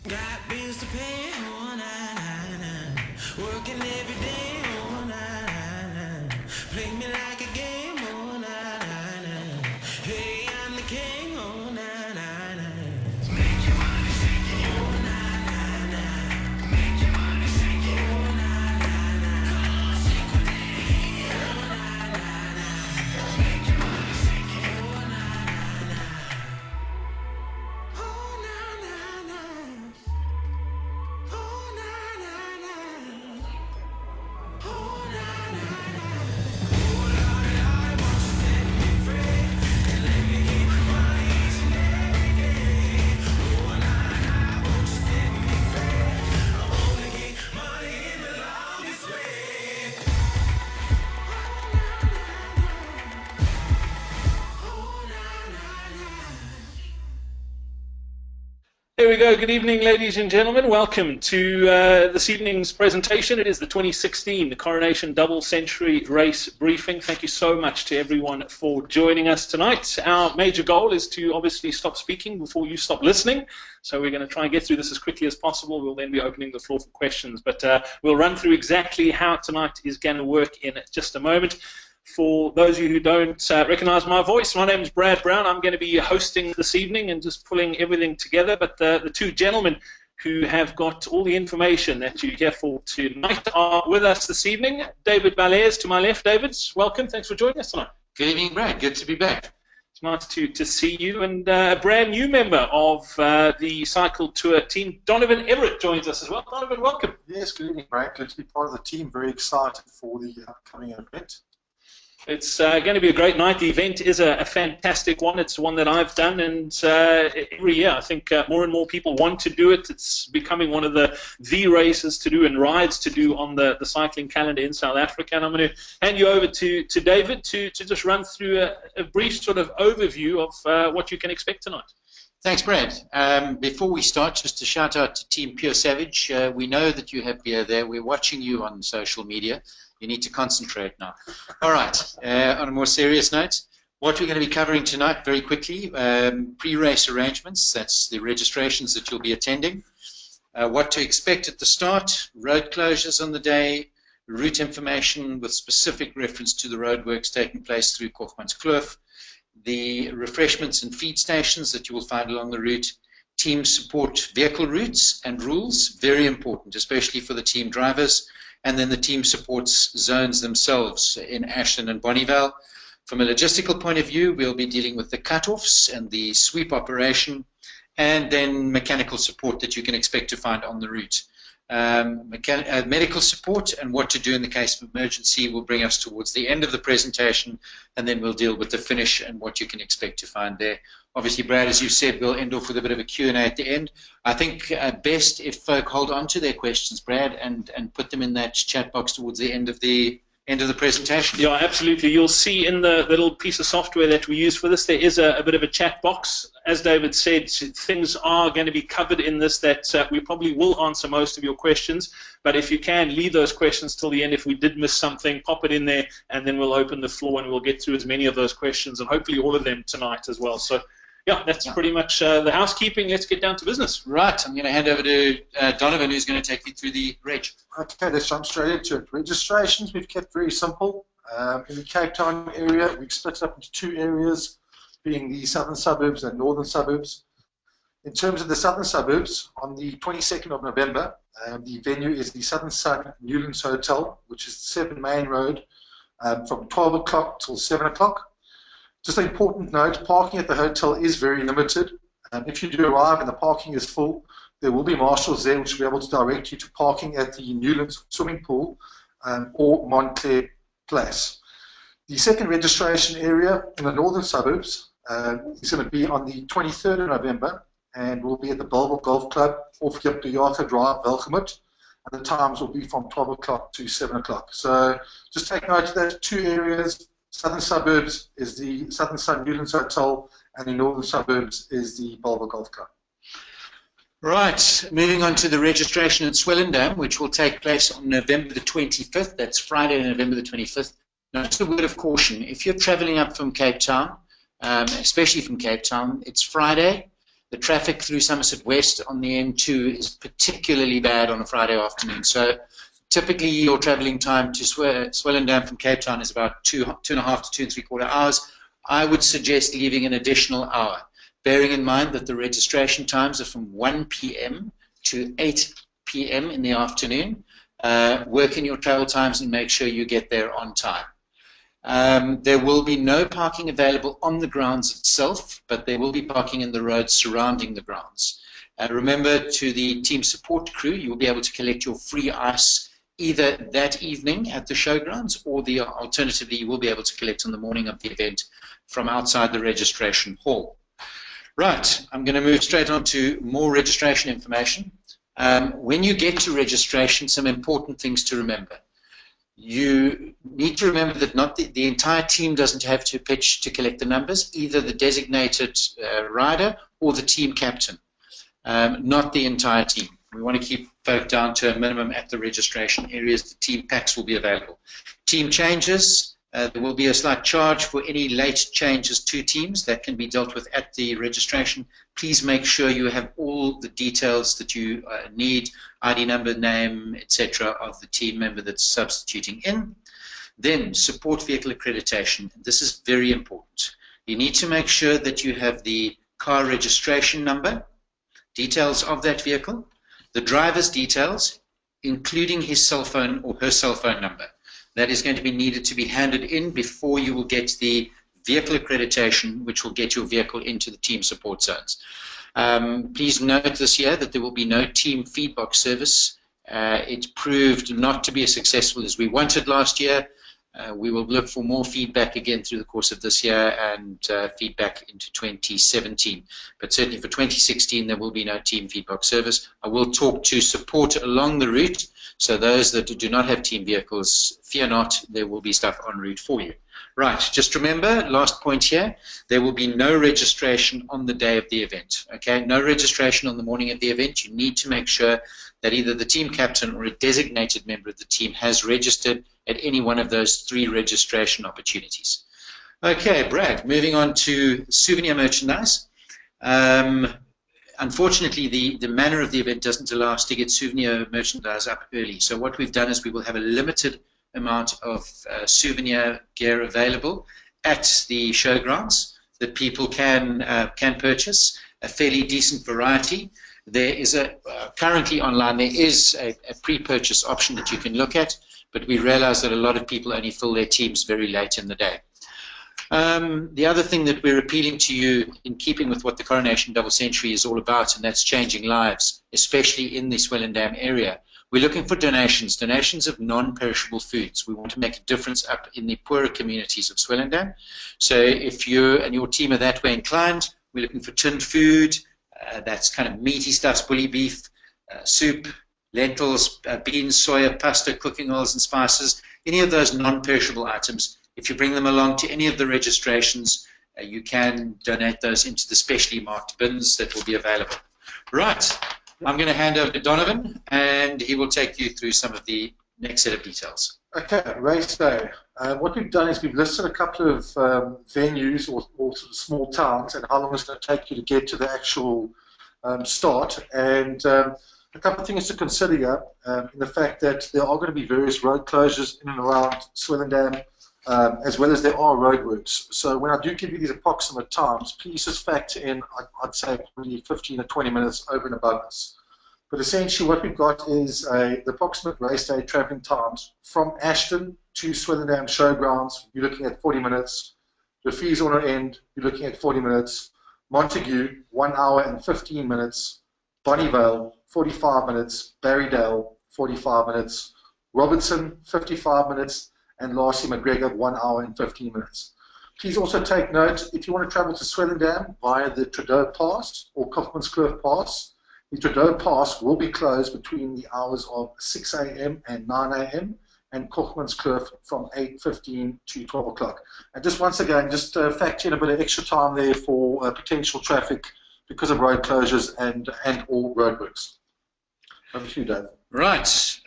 Got bills to pay, oh nah nah nah. Working every day, oh nah nah nah. Play me like a game, oh nah nah nah. Hey, I'm the king, oh nah nah nah. Make your money shake it, oh nah nah nah. Make your money shake it, oh nah nah nah. Come on, shake it, oh nah nah nah. Make your money shake it, oh nah nah nah. Oh nah nah nah. Oh na na na, oh na na na, oh Lord, I want you set me free and let me get money each and every day. Oh na na, won't you set me free? I wanna get money in the longest way. Oh na na na. There we go. Good evening, ladies and gentlemen. Welcome to this evening's presentation. It is the 2016 Coronation Double Century Race Briefing. Thank you so much to everyone for joining us tonight. Our major goal is to obviously stop speaking before you stop listening. So we're going to try and get through this as quickly as possible. We'll then be opening the floor for questions. But we'll run through exactly how tonight is going to work in just a moment. For those of you who don't recognize my voice, my name is Brad Brown. I'm going to be hosting this evening and just pulling everything together. But the two gentlemen who have got all the information that you're here for tonight are with us this evening. David Balaires to my left. David, welcome. Thanks for joining us tonight. Good evening, Brad. Good to be back. It's nice to see you. And a brand new member of the Cycle Tour team, Donovan Everett, joins us as well. Donovan, welcome. Yes, good evening, Brad. Good to be part of the team. Very excited for the upcoming event. It's going to be a great night. The event is a fantastic one. It's one that I've done, and every year I think more and more people want to do it. It's becoming one of the races to do and rides to do on the cycling calendar in South Africa. And I'm going to hand you over to David to just run through a brief sort of overview of what you can expect tonight. Thanks, Brad. Before we start, just a shout out to Team Pure Savage. We know that you have beer there. We're watching you on social media. You need to concentrate now. All right, on a more serious note, what we're going to be covering tonight very quickly, pre-race arrangements, that's the registrations that you'll be attending, what to expect at the start, road closures on the day, route information with specific reference to the roadworks taking place through Kaufmannskloof, the refreshments and feed stations that you will find along the route, team support vehicle routes and rules, very important, especially for the team drivers, and then the team supports zones themselves in Ashton and Bonnievale. From a logistical point of view, we'll be dealing with the cutoffs and the sweep operation, and then mechanical support that you can expect to find on the route. Medical support and what to do in the case of emergency will bring us towards the end of the presentation, and then we'll deal with the finish and what you can expect to find there. Obviously, Brad, as you said, we'll end off with a bit of a Q&A at the end. I think best if folk hold on to their questions, Brad, and put them in that chat box towards the end of the presentation. Yeah, absolutely. You'll see in the little piece of software that we use for this, there is a bit of a chat box. As David said, things are going to be covered in this that we probably will answer most of your questions, but if you can, leave those questions till the end. If we did miss something, pop it in there, and then we'll open the floor and we'll get through as many of those questions, and hopefully all of them tonight as well. So, yeah, that's pretty much the housekeeping. Let's get down to business. Right, I'm going to hand over to Donovan, who's going to take you through the reg. Okay, let's jump straight into it. Registrations we've kept very simple. In the Cape Town area, we've split it up into two areas, being the southern suburbs and northern suburbs. In terms of the southern suburbs, on the 22nd of November, the venue is the Southern Sun Newlands Hotel, which is 7 Main Road, from 12 o'clock till 7 o'clock. Just an important note, parking at the hotel is very limited. If you do arrive and the parking is full, there will be marshals there which will be able to direct you to parking at the Newlands swimming pool or Montclair Place. The second registration area in the northern suburbs is going to be on the 23rd of November and will be at the Bellville Golf Club off Yaka Drive, Welgemoot. And the times will be from 12 o'clock to 7 o'clock. So just take note of that, two areas. Southern suburbs is the Southern Sun Newlands Hotel, and the northern suburbs is the Bellville Golf Club. Right, moving on to the registration at Swellendam, which will take place on November the 25th. That's Friday, November the 25th. Now, just a word of caution. If you're traveling up from Cape Town, especially from Cape Town, it's Friday. The traffic through Somerset West on the N2 is particularly bad on a Friday afternoon. So typically your travelling time to Swellendam from Cape Town is about 2.5 to 2.75 hours. I would suggest leaving an additional hour, bearing in mind that the registration times are from 1 p.m. to 8 p.m. in the afternoon. Work in your travel times and make sure you get there on time. There will be no parking available on the grounds itself, but there will be parking in the roads surrounding the grounds. Remember, to the team support crew, you will be able to collect your free ice either that evening at the showgrounds, or alternatively, you will be able to collect on the morning of the event from outside the registration hall. Right, I'm going to move straight on to more registration information. When you get to registration, some important things to remember. You need to remember that not the entire team doesn't have to pitch to collect the numbers, either the designated rider or the team captain, not the entire team. We want to keep folk down to a minimum at the registration areas. The team packs will be available. Team changes, there will be a slight charge for any late changes to teams that can be dealt with at the registration. Please make sure you have all the details that you need, ID number, name, etc. of the team member that's substituting in. Then support vehicle accreditation. This is very important. You need to make sure that you have the car registration number, details of that vehicle, the driver's details, including his cell phone or her cell phone number. That is going to be needed to be handed in before you will get the vehicle accreditation, which will get your vehicle into the team support zones. Please note this year that there will be no team feedback service. It proved not to be as successful as we wanted last year. We will look for more feedback again through the course of this year and feedback into 2017. But certainly for 2016, there will be no team feedback service. I will talk to support along the route. So those that do not have team vehicles, fear not, there will be stuff en route for you. Right, just remember, last point here, there will be no registration on the day of the event. Okay, no registration on the morning of the event. You need to make sure that either the team captain or a designated member of the team has registered at any one of those 3 registration opportunities. Okay, Brad, moving on to souvenir merchandise. Unfortunately, the manner of the event doesn't allow us to get souvenir merchandise up early. So what we've done is we will have a limited amount of souvenir gear available at the showgrounds that people can purchase, a fairly decent variety. There is currently online, there is a pre-purchase option that you can look at, but we realize that a lot of people only fill their teams very late in the day. The other thing that we're appealing to you, in keeping with what the Coronation Double Century is all about, and that's changing lives, especially in the Swellendam area. We're looking for donations of non-perishable foods. We want to make a difference up in the poorer communities of Swellendam. So if you and your team are that way inclined, we're looking for tinned food, that's kind of meaty stuff, bully beef, soup, lentils, beans, soya, pasta, cooking oils and spices, any of those non-perishable items. If you bring them along to any of the registrations, you can donate those into the specially marked bins that will be available. Right, I'm going to hand over to Donovan, and he will take you through some of the next set of details. Okay, race day. What we've done is we've listed a couple of venues or sort of small towns and how long it's going to take you to get to the actual start. And a couple of things to consider here, in the fact that there are going to be various road closures in and around Swellendam, as well as there are roadworks. So when I do give you these approximate times, please just factor in, I'd say, probably 15 or 20 minutes over and above this. But essentially what we've got is the approximate race day travelling times from Ashton to Swellendam Showgrounds. You're looking at 40 minutes. The fees on our end, you're looking at 40 minutes. Montague, 1 hour and 15 minutes. Bonnievale, 45 minutes. Barrydale, 45 minutes. Robertson, 55 minutes. And lastly, McGregor, 1 hour and 15 minutes. Please also take note, if you want to travel to Swellendam via the Trudeau Pass or Kaufmanskloof Pass, the Trudeau Pass will be closed between the hours of 6 a.m. and 9 a.m. and Kaufmanskloof from 8:15 to 12 o'clock. And just once again, just factor in a bit of extra time there for potential traffic because of road closures and all roadworks. Over to you, Dave. Right.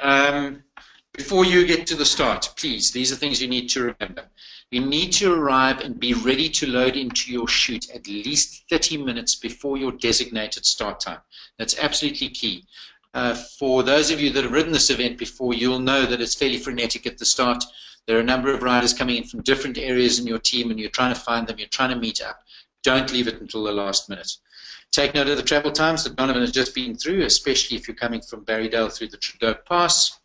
Before you get to the start, please, these are things you need to remember. You need to arrive and be ready to load into your chute at least 30 minutes before your designated start time. That's absolutely key. For those of you that have ridden this event before, you'll know that it's fairly frenetic at the start. There are a number of riders coming in from different areas in your team, and you're trying to find them, you're trying to meet up. Don't leave it until the last minute. Take note of the travel times that Donovan has just been through, especially if you're coming from Barrydale through the Trudeau Pass.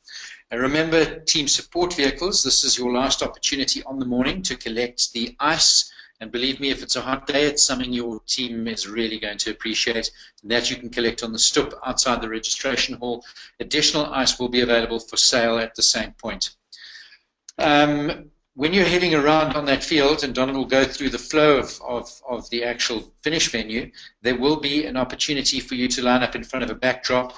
And remember, team support vehicles, this is your last opportunity on the morning to collect the ice. And believe me, if it's a hot day, it's something your team is really going to appreciate. And that you can collect on the stoep outside the registration hall. Additional ice will be available for sale at the same point. When you're heading around on that field, and Donovan will go through the flow of the actual finish venue, there will be an opportunity for you to line up in front of a backdrop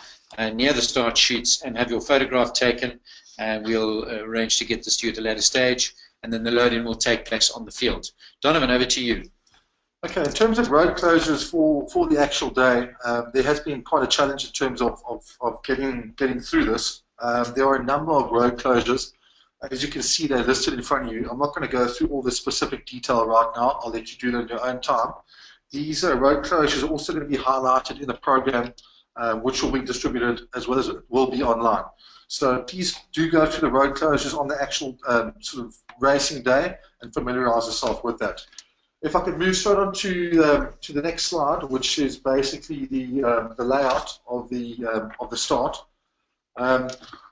near the start chutes and have your photograph taken, and we'll arrange to get this to you at a later stage, and then the load-in will take place on the field. Donovan, over to you. Okay, in terms of road closures for the actual day, there has been quite a challenge in terms of getting through this. There are a number of road closures. As you can see, they're listed in front of you. I'm not going to go through all the specific detail right now. I'll let you do that in your own time. These road closures are also going to be highlighted in the program, which will be distributed as well as it will be online. So please do go through the road closures on the actual sort of racing day and familiarize yourself with that. If I could move straight on to the next slide, which is basically the layout of the start.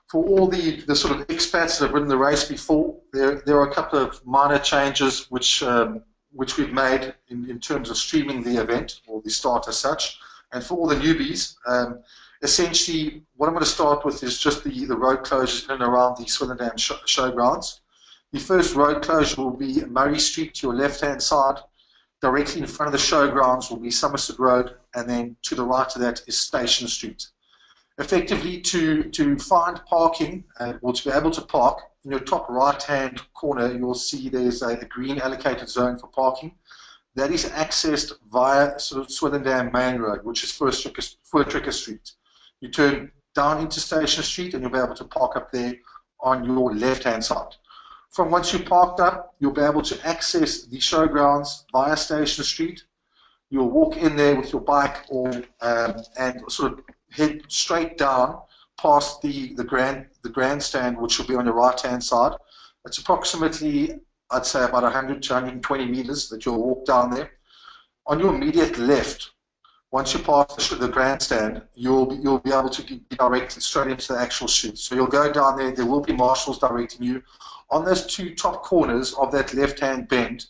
For all the sort of expats that have ridden the race before, there are a couple of minor changes which we've made in terms of streaming the event or the start as such. And for all the newbies, essentially what I'm going to start with is just the road closures in and around the Swellendam showgrounds. The first road closure will be Murray Street to your left-hand side. Directly in front of the showgrounds will be Somerset Road, and then to the right of that is Station Street. Effectively, to find parking, or to be able to park, in your top right-hand corner, you'll see there's a green allocated zone for parking. That is accessed via sort of Swellendam Main Road, which is Voortrekker Street. You turn down into Station Street, and you'll be able to park up there on your left-hand side. From once you're parked up, you'll be able to access the showgrounds via Station Street. You'll walk in there with your bike, and sort of head straight down past the grandstand, which will be on your right-hand side. It's approximately, I'd say, about 100 to 120 meters that you'll walk down there. On your immediate left, once you pass the grandstand, you'll be able to be directed straight into the actual chute. So you'll go down there. There will be marshals directing you. On those two top corners of that left-hand bend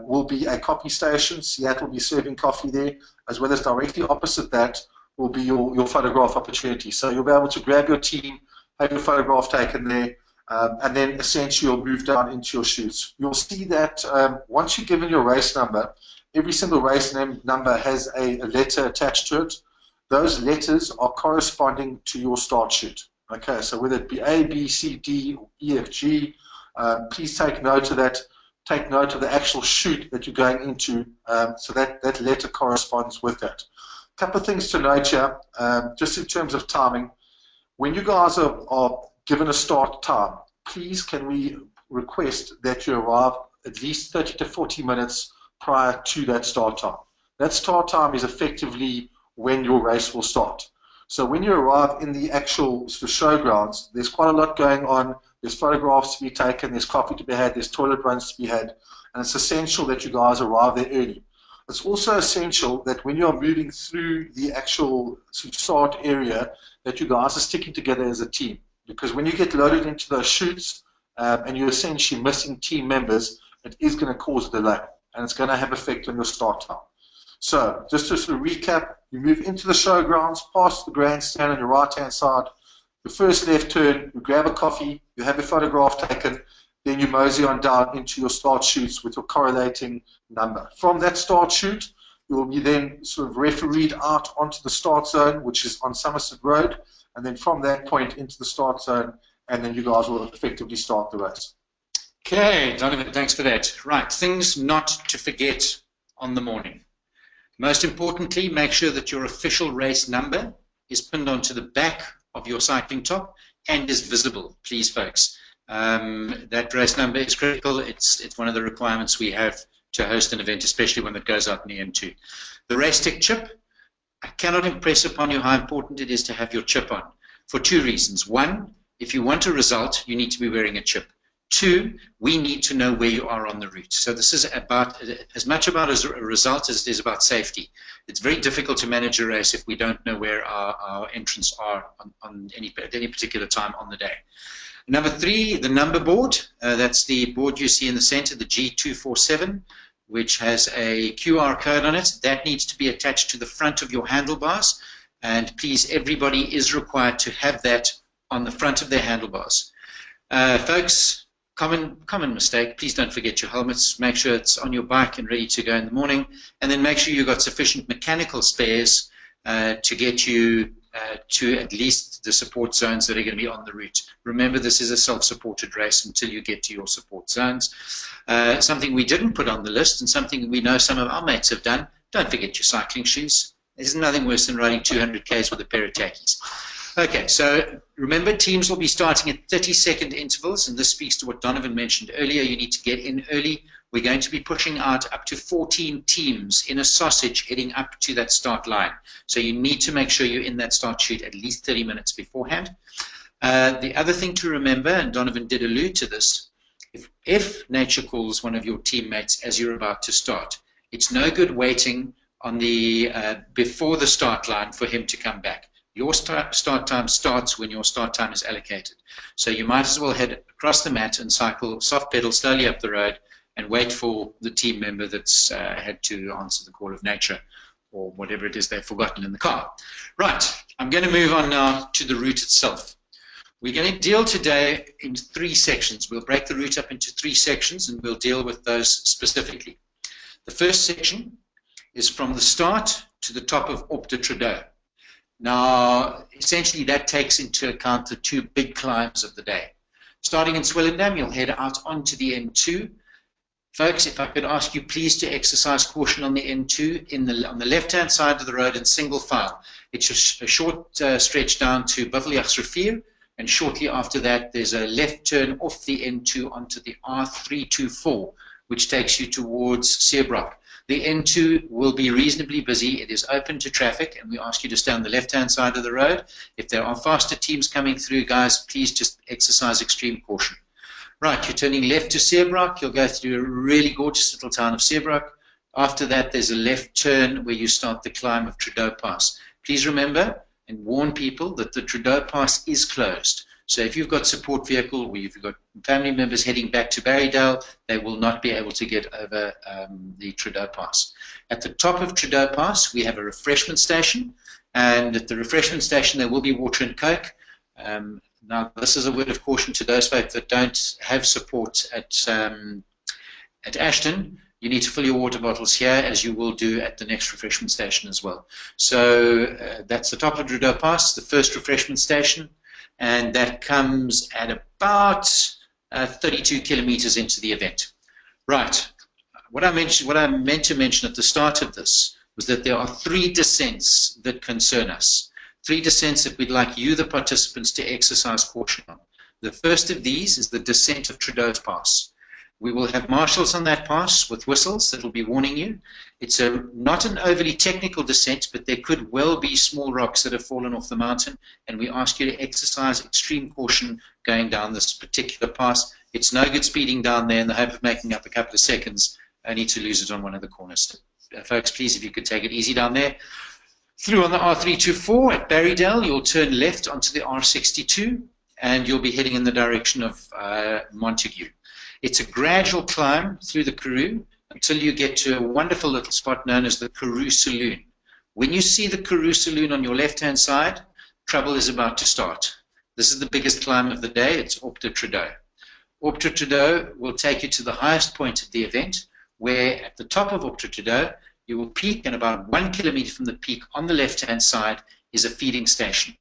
will be a coffee station. Seattle will be serving coffee there, as well as directly opposite that will be your photograph opportunity. So you'll be able to grab your team, have your photograph taken there, and then essentially you'll move down into your chutes. You'll see that once you've given your race number, every single race number has a letter attached to it. Those letters are corresponding to your start chute. Okay, so whether it be A, B, C, D, or E, F, G, please take note of that. Take note of the actual chute that you're going into, so that letter corresponds with that. A couple of things to note here, just in terms of timing. When you guys are given a start time, please can we request that you arrive at least 30 to 40 minutes prior to that start time. That start time is effectively when your race will start. So when you arrive in the actual sort of showgrounds, there's quite a lot going on. There's photographs to be taken, there's coffee to be had, there's toilet runs to be had, and it's essential that you guys arrive there early. It's also essential that when you're moving through the actual sort of start area, that you guys are sticking together as a team. Because when you get loaded into those chutes and you're essentially missing team members, it is going to cause a delay, and it's going to have effect on your start time. So, just to sort of recap, you move into the showgrounds, past the grandstand on your right-hand side, your first left turn, you grab a coffee, you have your photograph taken, then you mosey on down into your start chutes with your correlating number. From that start chute, you will be then sort of refereed out onto the start zone, which is on Somerset Road, and then from that point into the start zone, and then you guys will effectively start the race. Okay, Donovan, thanks for that. Right, things not to forget on the morning. Most importantly, make sure that your official race number is pinned onto the back of your cycling top. and is visible, please, folks. That race number is critical. It's one of the requirements we have to host an event, especially when it goes out in the M2. The race tick chip, I cannot impress upon you how important it is to have your chip on for two reasons. One, if you want a result, you need to be wearing a chip. Two, we need to know where you are on the route. So this is about as much about a result as it is about safety. It's very difficult to manage a race if we don't know where our entrants are at any particular time on the day. Number three, the number board. That's the board you see in the center, the G247, which has a QR code on it. That needs to be attached to the front of your handlebars. And please, everybody is required to have that on the front of their handlebars. Folks, common mistake, please don't forget your helmets. Make sure it's on your bike and ready to go in the morning. And then make sure you've got sufficient mechanical spares to get you to at least the support zones that are going to be on the route. Remember, this is a self-supported race until you get to your support zones. Something we didn't put on the list, and something we know some of our mates have done, don't forget your cycling shoes. There's nothing worse than riding 200 Ks with a pair of tackies. Okay, so remember, teams will be starting at 30-second intervals, and this speaks to what Donovan mentioned earlier. You need to get in early. We're going to be pushing out up to 14 teams in a sausage heading up to that start line. So you need to make sure you're in that start chute at least 30 minutes beforehand. The other thing to remember, and Donovan did allude to this, if nature calls one of your teammates as you're about to start, it's no good waiting on the before the start line for him to come back. Your start time starts when your start time is allocated. So you might as well head across the mat and cycle soft pedal slowly up the road and wait for the team member that's had to answer the call of nature or whatever it is they've forgotten in the car. Right, I'm going to move on now to the route itself. We're going to deal today in three sections. We'll break the route up into three sections and we'll deal with those specifically. The first section is from the start to the top of Op de Trudeau. Now, essentially that takes into account the two big climbs of the day. Starting in Swellendam, you'll head out onto the N2. Folks, if I could ask you please to exercise caution on the N2 on the left-hand side of the road in single file. It's a short stretch down to Buffelichsrivier, and shortly after that there's a left turn off the N2 onto the R324, which takes you towards Seebrock. The N2 will be reasonably busy. It is open to traffic, and we ask you to stay on the left-hand side of the road. If there are faster teams coming through, guys, please just exercise extreme caution. Right, you're turning left to Seebrock. You'll go through a really gorgeous little town of Seebrock. After that, there's a left turn where you start the climb of Trudeau Pass. Please remember and warn people that the Trudeau Pass is closed. So if you've got support vehicle or you've got family members heading back to Barrydale, they will not be able to get over the Trudeau Pass. At the top of Trudeau Pass, we have a refreshment station, and at the refreshment station there will be water and coke. Now, this is a word of caution to those folks that don't have support at Ashton. You need to fill your water bottles here, as you will do at the next refreshment station as well. So that's the top of Trudeau Pass, the first refreshment station. And that comes at about 32 kilometers into the event. Right. What I meant to mention at the start of this was that there are three descents that concern us. Three descents that we'd like you, the participants, to exercise caution on. The first of these is the descent of Trudeau's Pass. We will have marshals on that pass with whistles that will be warning you. It's not an overly technical descent, but there could well be small rocks that have fallen off the mountain, and we ask you to exercise extreme caution going down this particular pass. It's no good speeding down there in the hope of making up a couple of seconds, only to lose it on one of the corners. Folks, please, if you could take it easy down there. Through on the R324 at Barrydale, you'll turn left onto the R62, and you'll be heading in the direction of Montague. It's a gradual climb through the Karoo until you get to a wonderful little spot known as the Karoo Saloon. When you see the Karoo Saloon on your left-hand side, trouble is about to start. This is the biggest climb of the day. It's Op de Trudeau. Op de Trudeau will take you to the highest point of the event, where at the top of Op de Trudeau, you will peak, and about 1 kilometer from the peak on the left-hand side is a feeding station.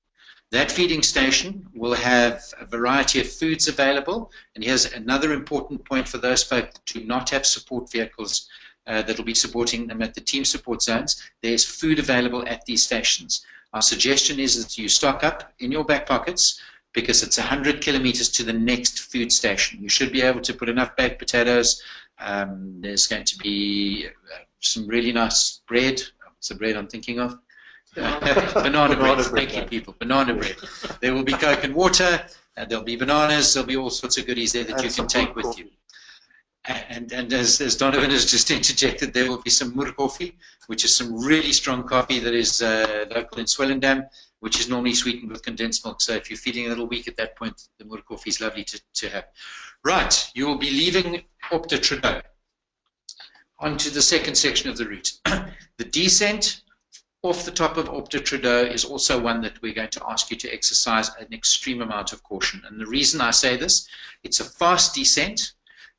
That feeding station will have a variety of foods available, and here's another important point for those folks that do not have support vehicles that will be supporting them at the team support zones. There's food available at these stations. Our suggestion is that you stock up in your back pockets because it's 100 kilometers to the next food station. You should be able to put enough baked potatoes. There's going to be some really nice bread. What's the bread I'm thinking of? Banana bread. Thank you, people. Banana bread. There will be Coke and water. There'll be bananas. There'll be all sorts of goodies there that you can take with you. And as Donovan has just interjected, there will be some moer coffee, which is some really strong coffee that is local in Swellendam, which is normally sweetened with condensed milk. So if you're feeling a little weak at that point, the moer coffee is lovely to have. Right, you will be leaving Op de Trudeau onto the second section of the route. The descent off the top of Op de Trudeau is also one that we're going to ask you to exercise an extreme amount of caution. And the reason I say this, it's a fast descent.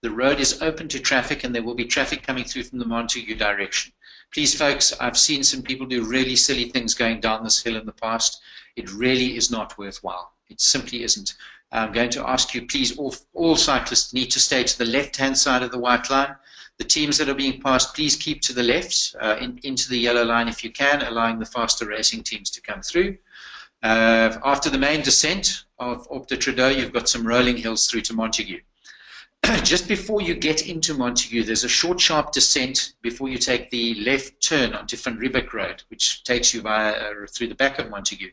The road is open to traffic, and there will be traffic coming through from the Montague direction. Please, folks, I've seen some people do really silly things going down this hill in the past. It really is not worthwhile. It simply isn't. I'm going to ask you, please, all cyclists need to stay to the left-hand side of the white line. The teams that are being passed, please keep to the left, into the yellow line if you can, allowing the faster racing teams to come through. After the main descent of Op de Trudeau, you've got some rolling hills through to Montague. Just before you get into Montague, there's a short, sharp descent before you take the left turn onto Van Riebeeck Road, which takes you through the back of Montague.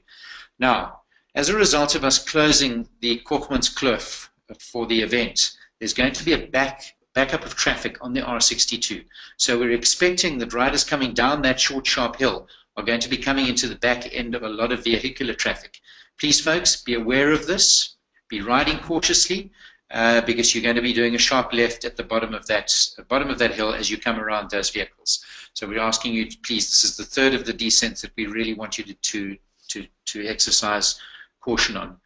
Now, as a result of us closing the Kochmanskloof for the event, there's going to be a backup of traffic on the R62. So we're expecting that riders coming down that short, sharp hill are going to be coming into the back end of a lot of vehicular traffic. Please, folks, be aware of this. Be riding cautiously. Because you're going to be doing a sharp left at the bottom of that hill as you come around those vehicles. So we're asking you to please, this is the third of the descents that we really want you to exercise caution on.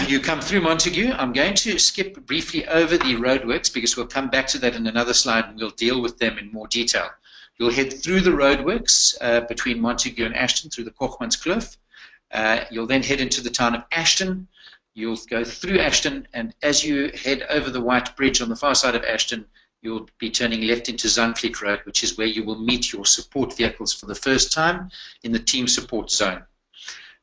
You come through Montague. I'm going to skip briefly over the roadworks because we'll come back to that in another slide and we'll deal with them in more detail. You'll head through the roadworks between Montague and Ashton through the Kochmanskloof. You'll then head into the town of Ashton. You'll go through Ashton, and as you head over the White Bridge on the far side of Ashton, you'll be turning left into Zandvliet Road, which is where you will meet your support vehicles for the first time in the team support zone.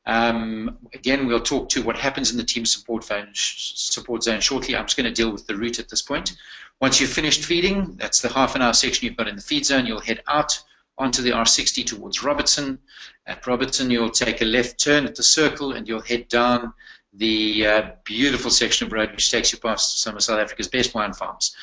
Again, we'll talk to what happens in the team support zone shortly. I'm just going to deal with the route at this point. Once you've finished feeding, that's the half-an-hour section you've got in the feed zone, you'll head out onto the R60 towards Robertson. At Robertson, you'll take a left turn at the circle, and you'll head down the beautiful section of road which takes you past some of South Africa's best wine farms.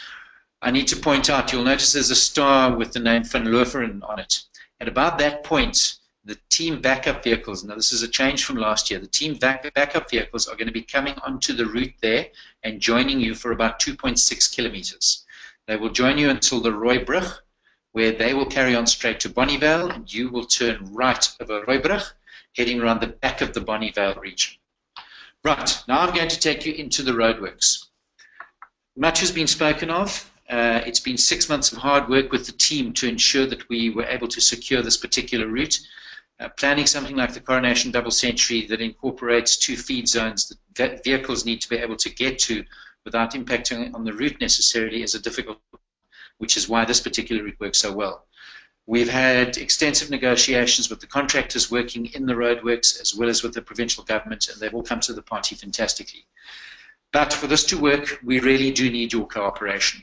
I need to point out, you'll notice there's a star with the name Van Looferen on it. At about that point, the team backup vehicles, now this is a change from last year, the team backup vehicles are going to be coming onto the route there and joining you for about 2.6 kilometers. They will join you until the Rooibrug, where they will carry on straight to Bonnievale, and you will turn right over Rooibrug, heading around the back of the Bonnievale region. Right, now I'm going to take you into the roadworks. Much has been spoken of. It's been 6 months of hard work with the team to ensure that we were able to secure this particular route. Planning something like the Coronation Double Century that incorporates 2 feed zones that vehicles need to be able to get to without impacting on the route necessarily is a difficult one, which is why this particular route works so well. We've had extensive negotiations with the contractors working in the roadworks as well as with the provincial government, and they've all come to the party fantastically. But for this to work, we really do need your cooperation.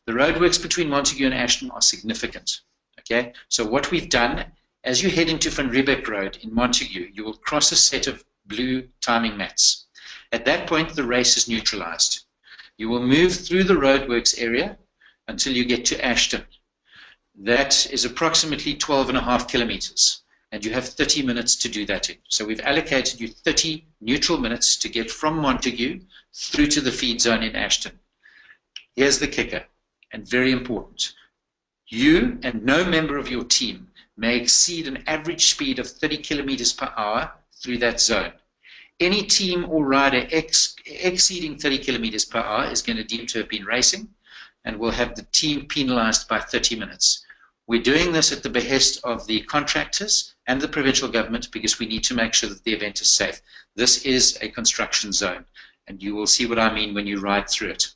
The roadworks between Montague and Ashton are significant. Okay? So what we've done, as you head into Van Riebeeck Road in Montague, you will cross a set of blue timing mats. At that point, the race is neutralized. You will move through the roadworks area until you get to Ashton. That is approximately 12.5 kilometers, and you have 30 minutes to do that in. So we've allocated you 30 neutral minutes to get from Montague through to the feed zone in Ashton. Here's the kicker, and very important. You and no member of your team may exceed an average speed of 30 kilometers per hour through that zone. Any team or rider exceeding 30 kilometers per hour is going to deem to have been racing and will have the team penalized by 30 minutes. We're doing this at the behest of the contractors and the provincial government because we need to make sure that the event is safe. This is a construction zone, and you will see what I mean when you ride through it.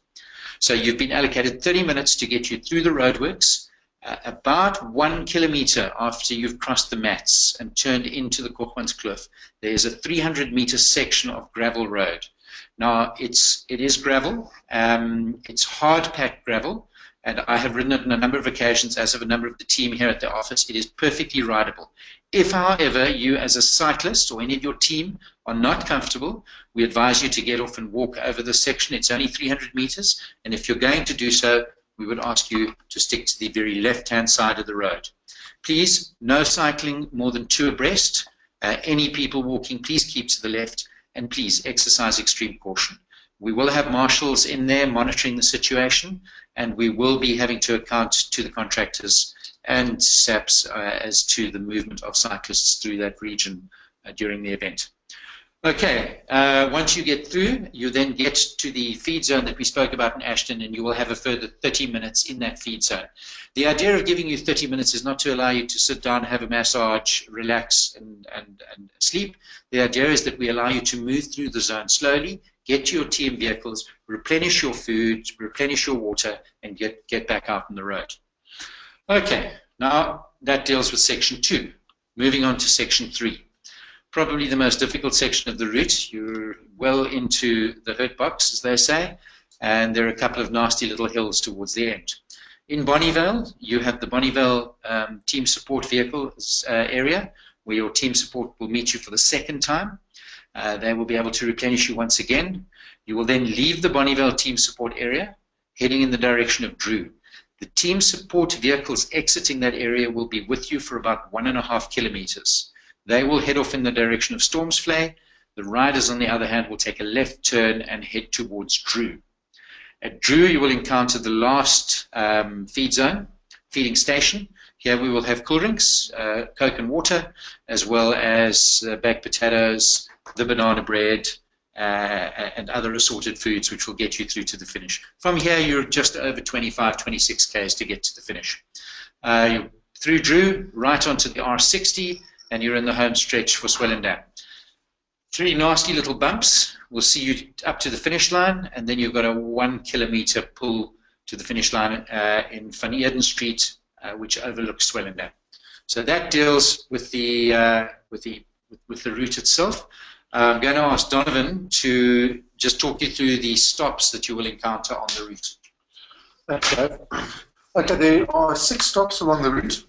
So you've been allocated 30 minutes to get you through the roadworks. About 1 kilometer after you've crossed the mats and turned into the Kochmanskloof, there's a 300-meter section of gravel road. Now, it is gravel. It's hard-packed gravel, and I have ridden it on a number of occasions, as have a number of the team here at the office. It is perfectly rideable. If, however, you as a cyclist or any of your team are not comfortable, we advise you to get off and walk over this section. It's only 300 meters, and if you're going to do so, we would ask you to stick to the very left-hand side of the road. Please, no cycling more than 2 abreast. Any people walking, please keep to the left, and please exercise extreme caution. We will have marshals in there monitoring the situation, and we will be having to account to the contractors and SAPs as to the movement of cyclists through that region during the event. Okay, once you get through, you then get to the feed zone that we spoke about in Ashton, and you will have a further 30 minutes in that feed zone. The idea of giving you 30 minutes is not to allow you to sit down, have a massage, relax, and sleep. The idea is that we allow you to move through the zone slowly, get to your team vehicles, replenish your food, replenish your water, and get back out on the road. Okay, now that deals with section 2. Moving on to section 3. Probably the most difficult section of the route. You're well into the hurt box, as they say, and there are a couple of nasty little hills towards the end. In Bonnievale, you have the Bonnievale team support vehicles area, where your team support will meet you for the second time. They will be able to replenish you once again. You will then leave the Bonnievale team support area, heading in the direction of Drew. The team support vehicles exiting that area will be with you for about 1.5 kilometers. They will head off in the direction of Stormsvlei. The riders, on the other hand, will take a left turn and head towards Drew. At Drew, you will encounter the last feed zone, feeding station. Here we will have cool drinks, Coke and water, as well as baked potatoes, the banana bread, and other assorted foods, which will get you through to the finish. From here, you're just over 25, 26 k's to get to the finish. Through Drew, right onto the R60, and you're in the home stretch for Swellendam. 3 nasty little bumps will see you up to the finish line, and then you've got a 1 kilometer pull to the finish line in Van Eden Street, which overlooks Swellendam. So that deals with the route itself. I'm going to ask Donovan to just talk you through the stops that you will encounter on the route. Thanks, Dave. Okay, there are 6 stops along the route.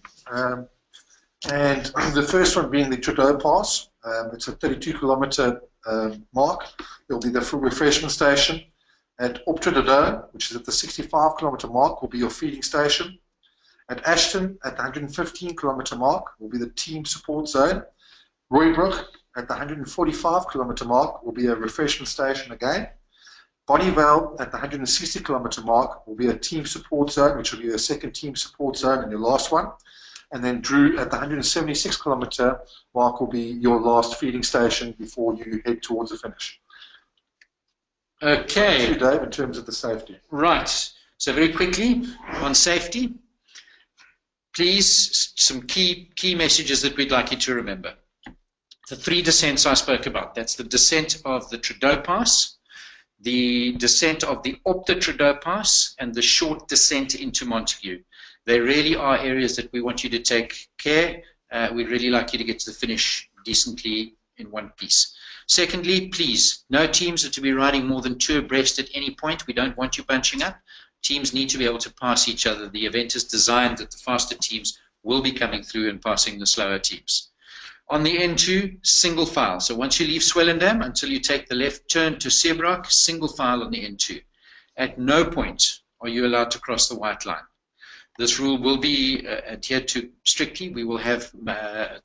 And the first one being the Trudeau Pass. It's a 32-kilometer mark. It will be the refreshment station. At Optrudeau, which is at the 65-kilometer mark, will be your feeding station. At Ashton, at the 115-kilometer mark, will be the team support zone. Roadworks, at the 145-kilometer mark, will be a refreshment station again. Bonnievale, at the 160-kilometer mark, will be a team support zone, which will be a second team support zone and your last one. And then Drew at the 176-kilometer mark will be your last feeding station before you head towards the finish. Okay. Thank you, Dave, in terms of the safety. Right. So very quickly on safety, please, some key messages that we'd like you to remember. The 3 descents I spoke about. That's the descent of the Trudeau Pass, the descent of the Opta Trudeau Pass, and the short descent into Montague. They really are areas that we want you to take care. We'd really like you to get to the finish decently in one piece. Secondly, please, no teams are to be riding more than 2 abreast at any point. We don't want you bunching up. Teams need to be able to pass each other. The event is designed that the faster teams will be coming through and passing the slower teams. On the N2, single file. So once you leave Swellendam until you take the left turn to Seebrock, single file on the N2. At no point are you allowed to cross the white line. This rule will be adhered to strictly. We will have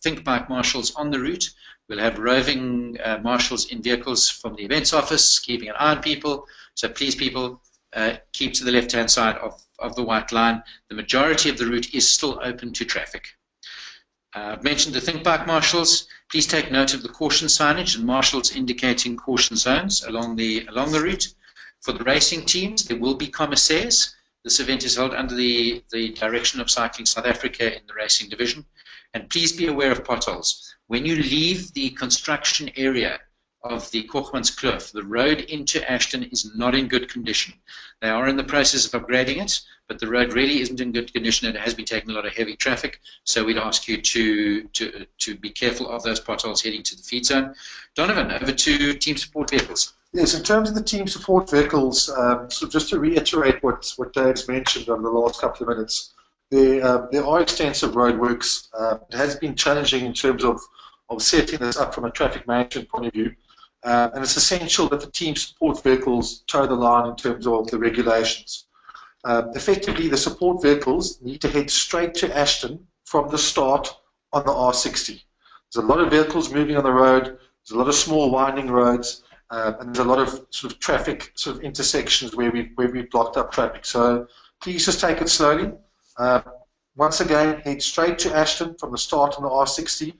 think bike marshals on the route. We'll have roving marshals in vehicles from the events office, keeping an eye on people. So please, people, keep to the left-hand side of the white line. The majority of the route is still open to traffic. I've mentioned the think bike marshals. Please take note of the caution signage and marshals indicating caution zones along the route. For the racing teams, there will be commissaires. This event is held under the direction of Cycling South Africa in the racing division. And please be aware of potholes. When you leave the construction area of the Kochmanskloof. The road into Ashton is not in good condition. They are in the process of upgrading it, but the road really isn't in good condition. It has been taking a lot of heavy traffic, so we'd ask you to be careful of those potholes heading to the feed zone. Donovan, over to team support vehicles. Yes, in terms of the team support vehicles, so just to reiterate what Dave's mentioned over the last couple of minutes, there are extensive roadworks. It has been challenging in terms of setting this up from a traffic management point of view. And it's essential that the team support vehicles toe the line in terms of the regulations. Effectively, the support vehicles need to head straight to Ashton from the start on the R60. There's a lot of vehicles moving on the road, there's a lot of small winding roads, and there's a lot of sort of traffic sort of intersections where we've blocked up traffic. So please just take it slowly. Once again, head straight to Ashton from the start on the R60.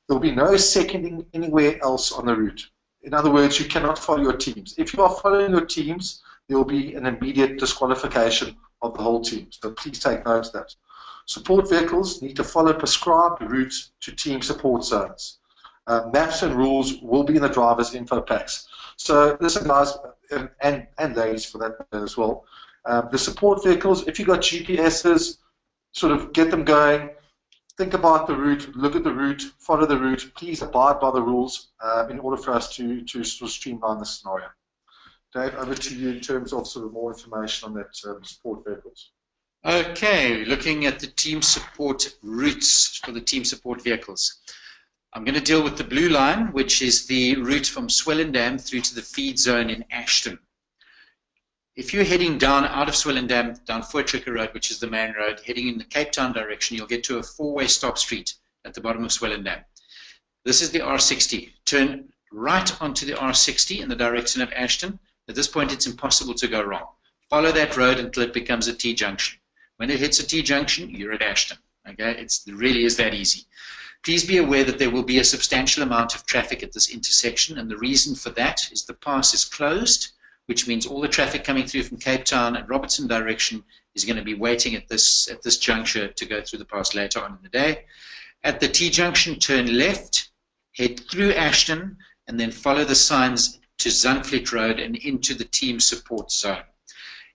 There will be no seconding anywhere else on the route. In other words, you cannot follow your teams. If you are following your teams, there will be an immediate disqualification of the whole team. So please take note of that. Support vehicles need to follow prescribed routes to team support zones. Maps and rules will be in the driver's info packs. So listen, guys, and ladies for that matter as well. The support vehicles, if you've got GPSs, sort of get them going. Think about the route, look at the route, follow the route. Please abide by the rules in order for us to sort of streamline the scenario. Dave, over to you in terms of sort of more information on that support vehicles. Okay, looking at the team support routes for the team support vehicles. I'm going to deal with the blue line, which is the route from Swellendam through to the feed zone in Ashton. If you're heading down out of Swellendam, down Voortrekker Road, which is the main road, heading in the Cape Town direction, you'll get to a four-way stop street at the bottom of Swellendam. This is the R60. Turn right onto the R60 in the direction of Ashton. At this point, it's impossible to go wrong. Follow that road until it becomes a T-junction. When it hits a T-junction, you're at Ashton. Okay? It really is that easy. Please be aware that there will be a substantial amount of traffic at this intersection, and the reason for that is the pass is closed, which means all the traffic coming through from Cape Town and Robertson direction is going to be waiting at this juncture to go through the pass later on in the day. At the T-junction, turn left, head through Ashton, and then follow the signs to Zandvliet Road and into the team support zone.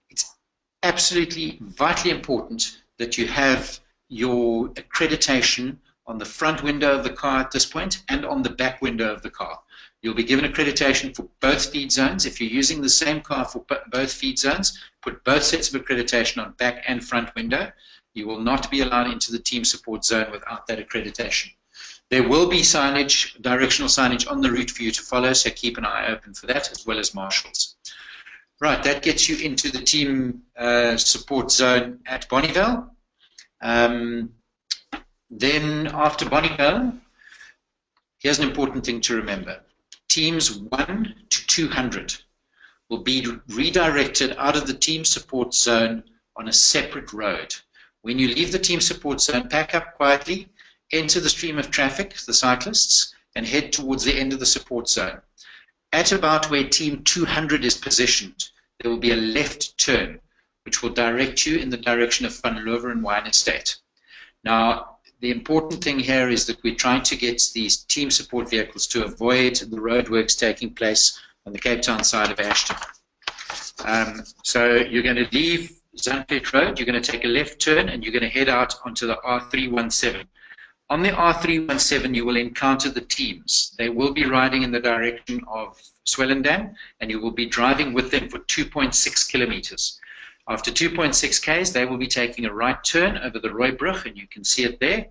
It's absolutely vitally important that you have your accreditation on the front window of the car at this point and on the back window of the car. You'll be given accreditation for both feed zones. If you're using the same car for both feed zones, put both sets of accreditation on back and front window. You will not be allowed into the team support zone without that accreditation. There will be signage, directional signage on the route for you to follow, so keep an eye open for that, as well as marshals. Right, that gets you into the team support zone at Bonnievale. Then after Bonnievale, here's an important thing to remember. Teams 1 to 200 will be redirected out of the team support zone on a separate road. When you leave the team support zone, pack up quietly, enter the stream of traffic, the cyclists, and head towards the end of the support zone. At about where team 200 is positioned, there will be a left turn, which will direct you in the direction of Van Lover and Wine Estate. Now, the important thing here is that we're trying to get these team support vehicles to avoid the roadworks taking place on the Cape Town side of Ashton. So you're going to leave Zandvliet Road, you're going to take a left turn, and you're going to head out onto the R317. On the R317, you will encounter the teams. They will be riding in the direction of Swellendam, and you will be driving with them for 2.6 kilometers. After 2.6 Ks, they will be taking a right turn over the Rooibrug, and you can see it there,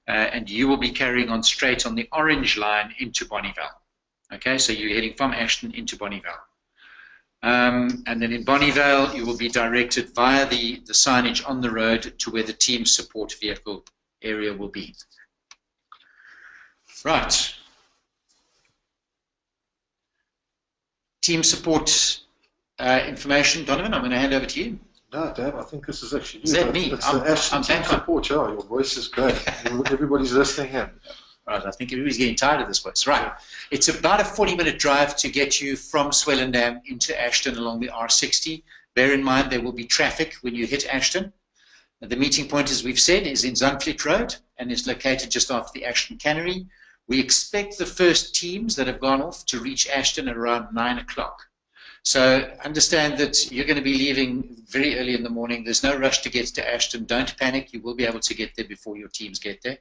and you will be carrying on straight on the orange line into Bonnievale. Okay, so you're heading from Ashton into Bonnievale. And then in Bonnievale, you will be directed via the signage on the road to where the team support vehicle area will be. Right. Team support information, Donovan, I'm going to hand over to you. No, Dave, I think this is actually you. Is that me? It's the Ashton team support. Yeah, your voice is great. Everybody's listening in. Right, I think everybody's getting tired of this voice. Right. It's about a 40-minute drive to get you from Swellendam into Ashton along the R60. Bear in mind there will be traffic when you hit Ashton. The meeting point, as we've said, is in Zandvliet Road and is located just after the Ashton Cannery. We expect the first teams that have gone off to reach Ashton at around 9 o'clock. So understand that you're going to be leaving very early in the morning. There's no rush to get to Ashton. Don't panic. You will be able to get there before your teams get there.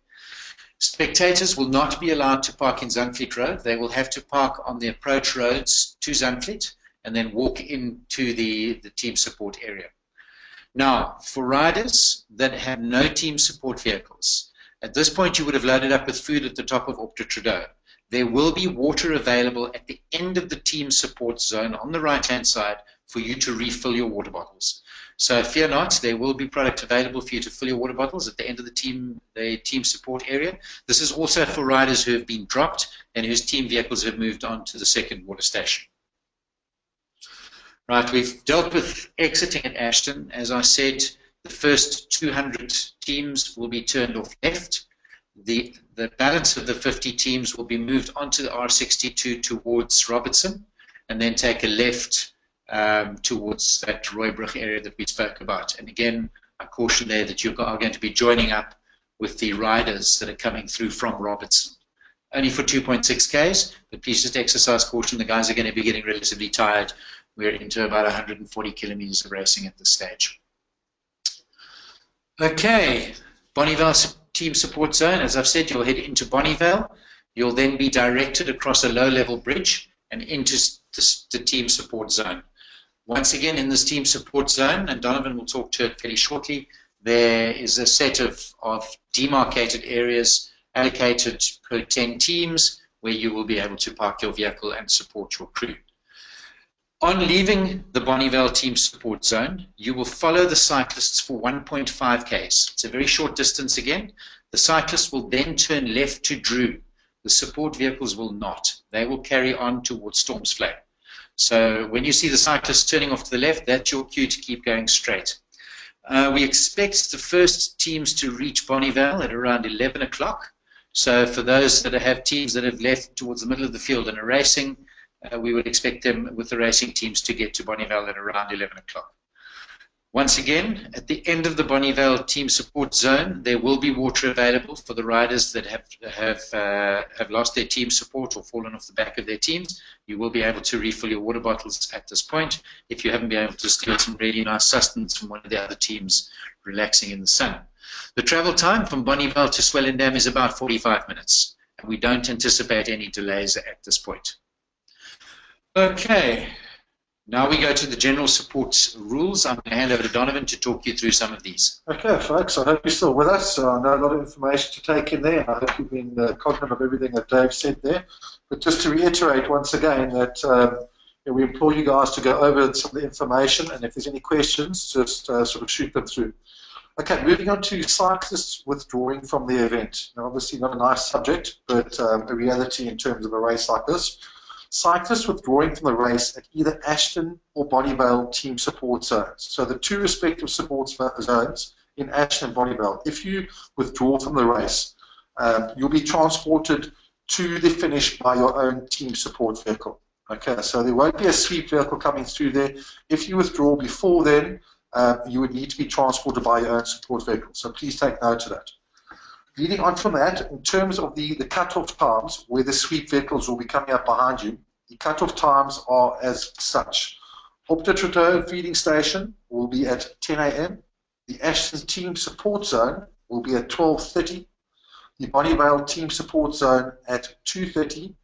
Spectators will not be allowed to park in Zandvliet Road. They will have to park on the approach roads to Zandvliet and then walk into the team support area. Now, for riders that have no team support vehicles, at this point you would have loaded up with food at the top of Opta Trudeau. There will be water available at the end of the team support zone on the right-hand side for you to refill your water bottles. So fear not, there will be product available for you to fill your water bottles at the end of the team support area. This is also for riders who have been dropped and whose team vehicles have moved on to the second water station. Right, we've dealt with exiting at Ashton. As I said, the first 200 teams will be turned off left. The balance of the 50 teams will be moved onto the R62 towards Robertson and then take a left towards that Roodbrug area that we spoke about. And again, I caution there that you are going to be joining up with the riders that are coming through from Robertson. Only for 2.6 Ks, but please just exercise caution. The guys are going to be getting relatively tired. We're into about 140 kilometers of racing at this stage. Okay, Bonnievale team support zone. As I've said, you'll head into Bonnievale. You'll then be directed across a low-level bridge and into the team support zone. Once again, in this team support zone, and Donovan will talk to it fairly shortly, there is a set of demarcated areas allocated per 10 teams where you will be able to park your vehicle and support your crew. On leaving the Bonnievale team support zone, you will follow the cyclists for 1.5 Ks. It's a very short distance again. The cyclists will then turn left to Drew. The support vehicles will not. They will carry on towards Stormsvlei. So when you see the cyclists turning off to the left, that's your cue to keep going straight. We expect the first teams to reach Bonnievale at around 11 o'clock. So for those that have teams that have left towards the middle of the field and are racing, we would expect them with the racing teams to get to Bonnievale at around 11 o'clock. Once again, at the end of the Bonnievale team support zone, there will be water available for the riders that have lost their team support or fallen off the back of their teams. You will be able to refill your water bottles at this point if you haven't been able to steal some really nice sustenance from one of the other teams relaxing in the sun. The travel time from Bonnievale to Swellendam is about 45 minutes, and we don't anticipate any delays at this point. Okay, now we go to the general support rules. I'm going to hand over to Donovan to talk you through some of these. Okay, folks, I hope you're still with us. I know a lot of information to take in there. I hope you've been cognizant of everything that Dave said there. But just to reiterate once again that we implore you guys to go over some of the information, and if there's any questions, just sort of shoot them through. Okay, moving on to cyclists withdrawing from the event. Now, obviously not a nice subject, but a reality in terms of a race like this. Cyclists withdrawing from the race at either Ashton or Bonnievale team support zones. So the two respective support zones in Ashton and Bonnievale. If you withdraw from the race, you'll be transported to the finish by your own team support vehicle. Okay, so there won't be a sweep vehicle coming through there. If you withdraw before then, you would need to be transported by your own support vehicle. So please take note of that. Leading on from that, in terms of the cut-off times where the sweep vehicles will be coming up behind you, the cut-off times are as such. Opta Trudeau feeding station will be at 10 a.m. The Ashton team support zone will be at 12:30. The Bonnievale team support zone at 2:30.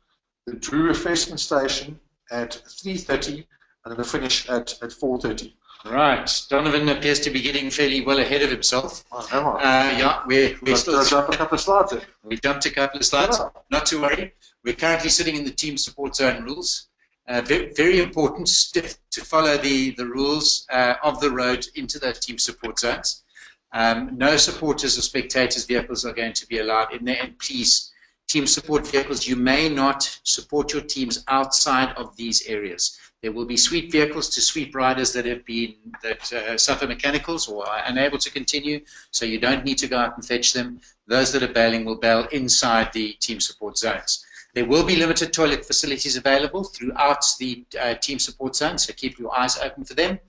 The Drew refreshment station at 3:30, and then the finish at 4:30. Right, Donovan appears to be getting fairly well ahead of himself. Yeah, we're still jump a couple of slides there. We jumped a couple of slides. Yeah. Not to worry. We're currently sitting in the team support zone rules. Very important to follow the rules of the road into those team support zones. No supporters or spectators vehicles are going to be allowed in there. And please, team support vehicles, you may not support your teams outside of these areas. There will be sweep vehicles to sweep riders that suffer mechanicals or are unable to continue, so you don't need to go out and fetch them. Those that are bailing will bail inside the team support zones. There will be limited toilet facilities available throughout the team support zone, so keep your eyes open for them.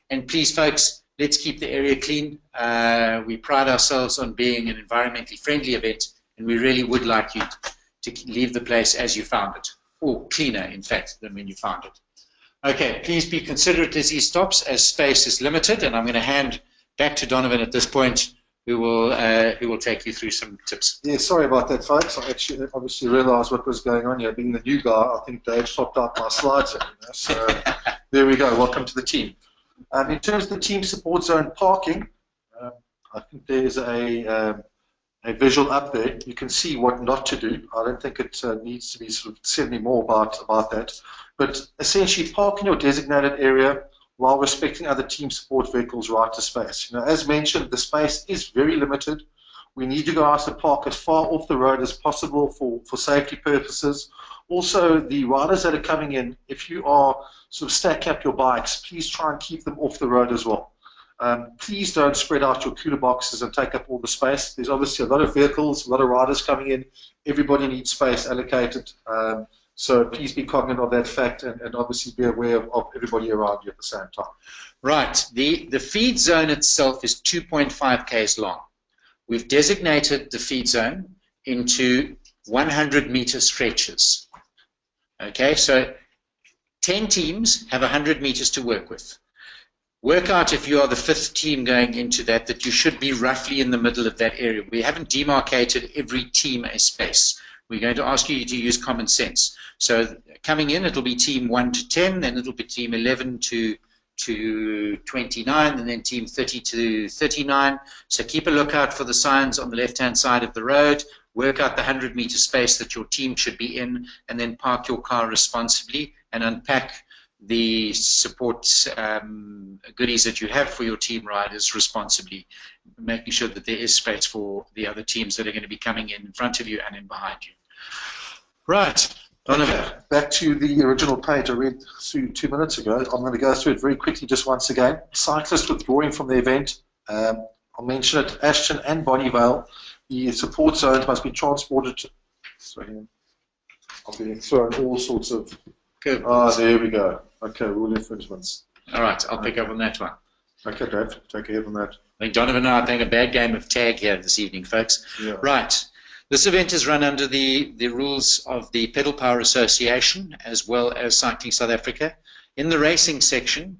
And please, folks, let's keep the area clean. We pride ourselves on being an environmentally friendly event, and we really would like you to leave the place as you found it, or cleaner, in fact, than when you found it. Okay, please be considerate as he stops, as space is limited, and I'm going to hand back to Donovan at this point, who will take you through some tips. Yeah, sorry about that, folks. I actually obviously realised what was going on here. Being the new guy, I think Dave swapped out my slides. So there we go. Welcome to the team. In terms of the team support zone parking, I think there's a visual up there. You can see what not to do. I don't think it needs to be sort of said any more about that. But essentially, park in your designated area while respecting other team support vehicles' right to space. As mentioned, the space is very limited. We need to go out to park as far off the road as possible for safety purposes. Also, the riders that are coming in, if you are sort of stacking up your bikes, please try and keep them off the road as well. Please don't spread out your cooler boxes and take up all the space. There's obviously a lot of vehicles, a lot of riders coming in. Everybody needs space allocated. So please be cognizant of that fact and obviously be aware of everybody around you at the same time. Right. The feed zone itself is 2.5 k's long. We've designated the feed zone into 100-meter stretches. Okay, so 10 teams have 100 meters to work with. Work out, if you are the 5th team going into that you should be roughly in the middle of that area. We haven't demarcated every team a space. We're going to ask you to use common sense. So coming in, it'll be team 1 to 10, then it'll be team 11 to 29, and then team 30 to 39. So keep a lookout for the signs on the left-hand side of the road. Work out the 100-meter space that your team should be in, and then park your car responsibly and unpack the support goodies that you have for your team riders responsibly, making sure that there is space for the other teams that are going to be coming in front of you and in behind you. Right. Okay, back to the original page I read through 2 minutes ago. I'm going to go through it very quickly just once again. Cyclists withdrawing from the event. I'll mention it, Ashton and Bonnievale. The support zones must be transported to... Sorry, I'm being thrown all sorts of... Good. There we go. Okay, rule infringements. All right, I'll pick up on that one. Okay, Dave, take ahead on that. I think Donovan and I are playing a bad game of tag here this evening, folks. Yeah. Right. This event is run under the rules of the Pedal Power Association as well as Cycling South Africa. In the racing section,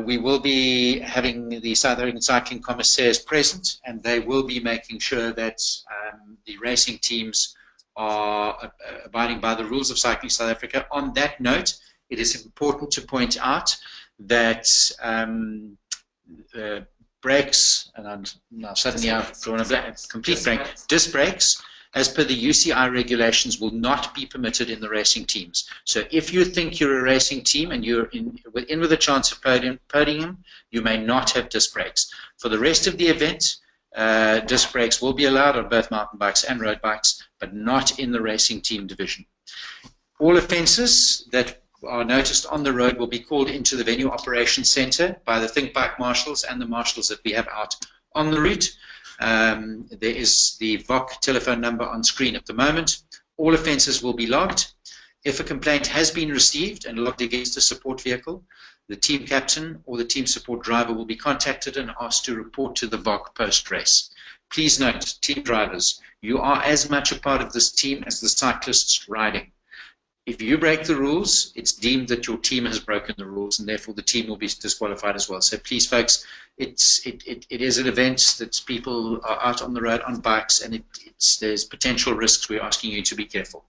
we will be having the South African Cycling Commissaires present, and they will be making sure that the racing teams are abiding by the rules of Cycling South Africa. On that note, it is important to point out that brakes, and now suddenly I've drawn a complete blank, disc brakes, as per the UCI regulations, will not be permitted in the racing teams. So if you think you're a racing team and you're in with a chance of podium, you may not have disc brakes. For the rest of the event, disc brakes will be allowed on both mountain bikes and road bikes, but not in the racing team division. All offences that are noticed on the road will be called into the venue operations centre by the Think Bike marshals and the marshals that we have out on the route. There is the VOC telephone number on screen at the moment. All offences will be logged. If a complaint has been received and logged against a support vehicle, the team captain or the team support driver will be contacted and asked to report to the VOC post-race. Please note, team drivers, you are as much a part of this team as the cyclists riding. If you break the rules, it's deemed that your team has broken the rules, and therefore the team will be disqualified as well. So please, folks, it is an event that people are out on the road on bikes, and there's potential risks. We're asking you to be careful.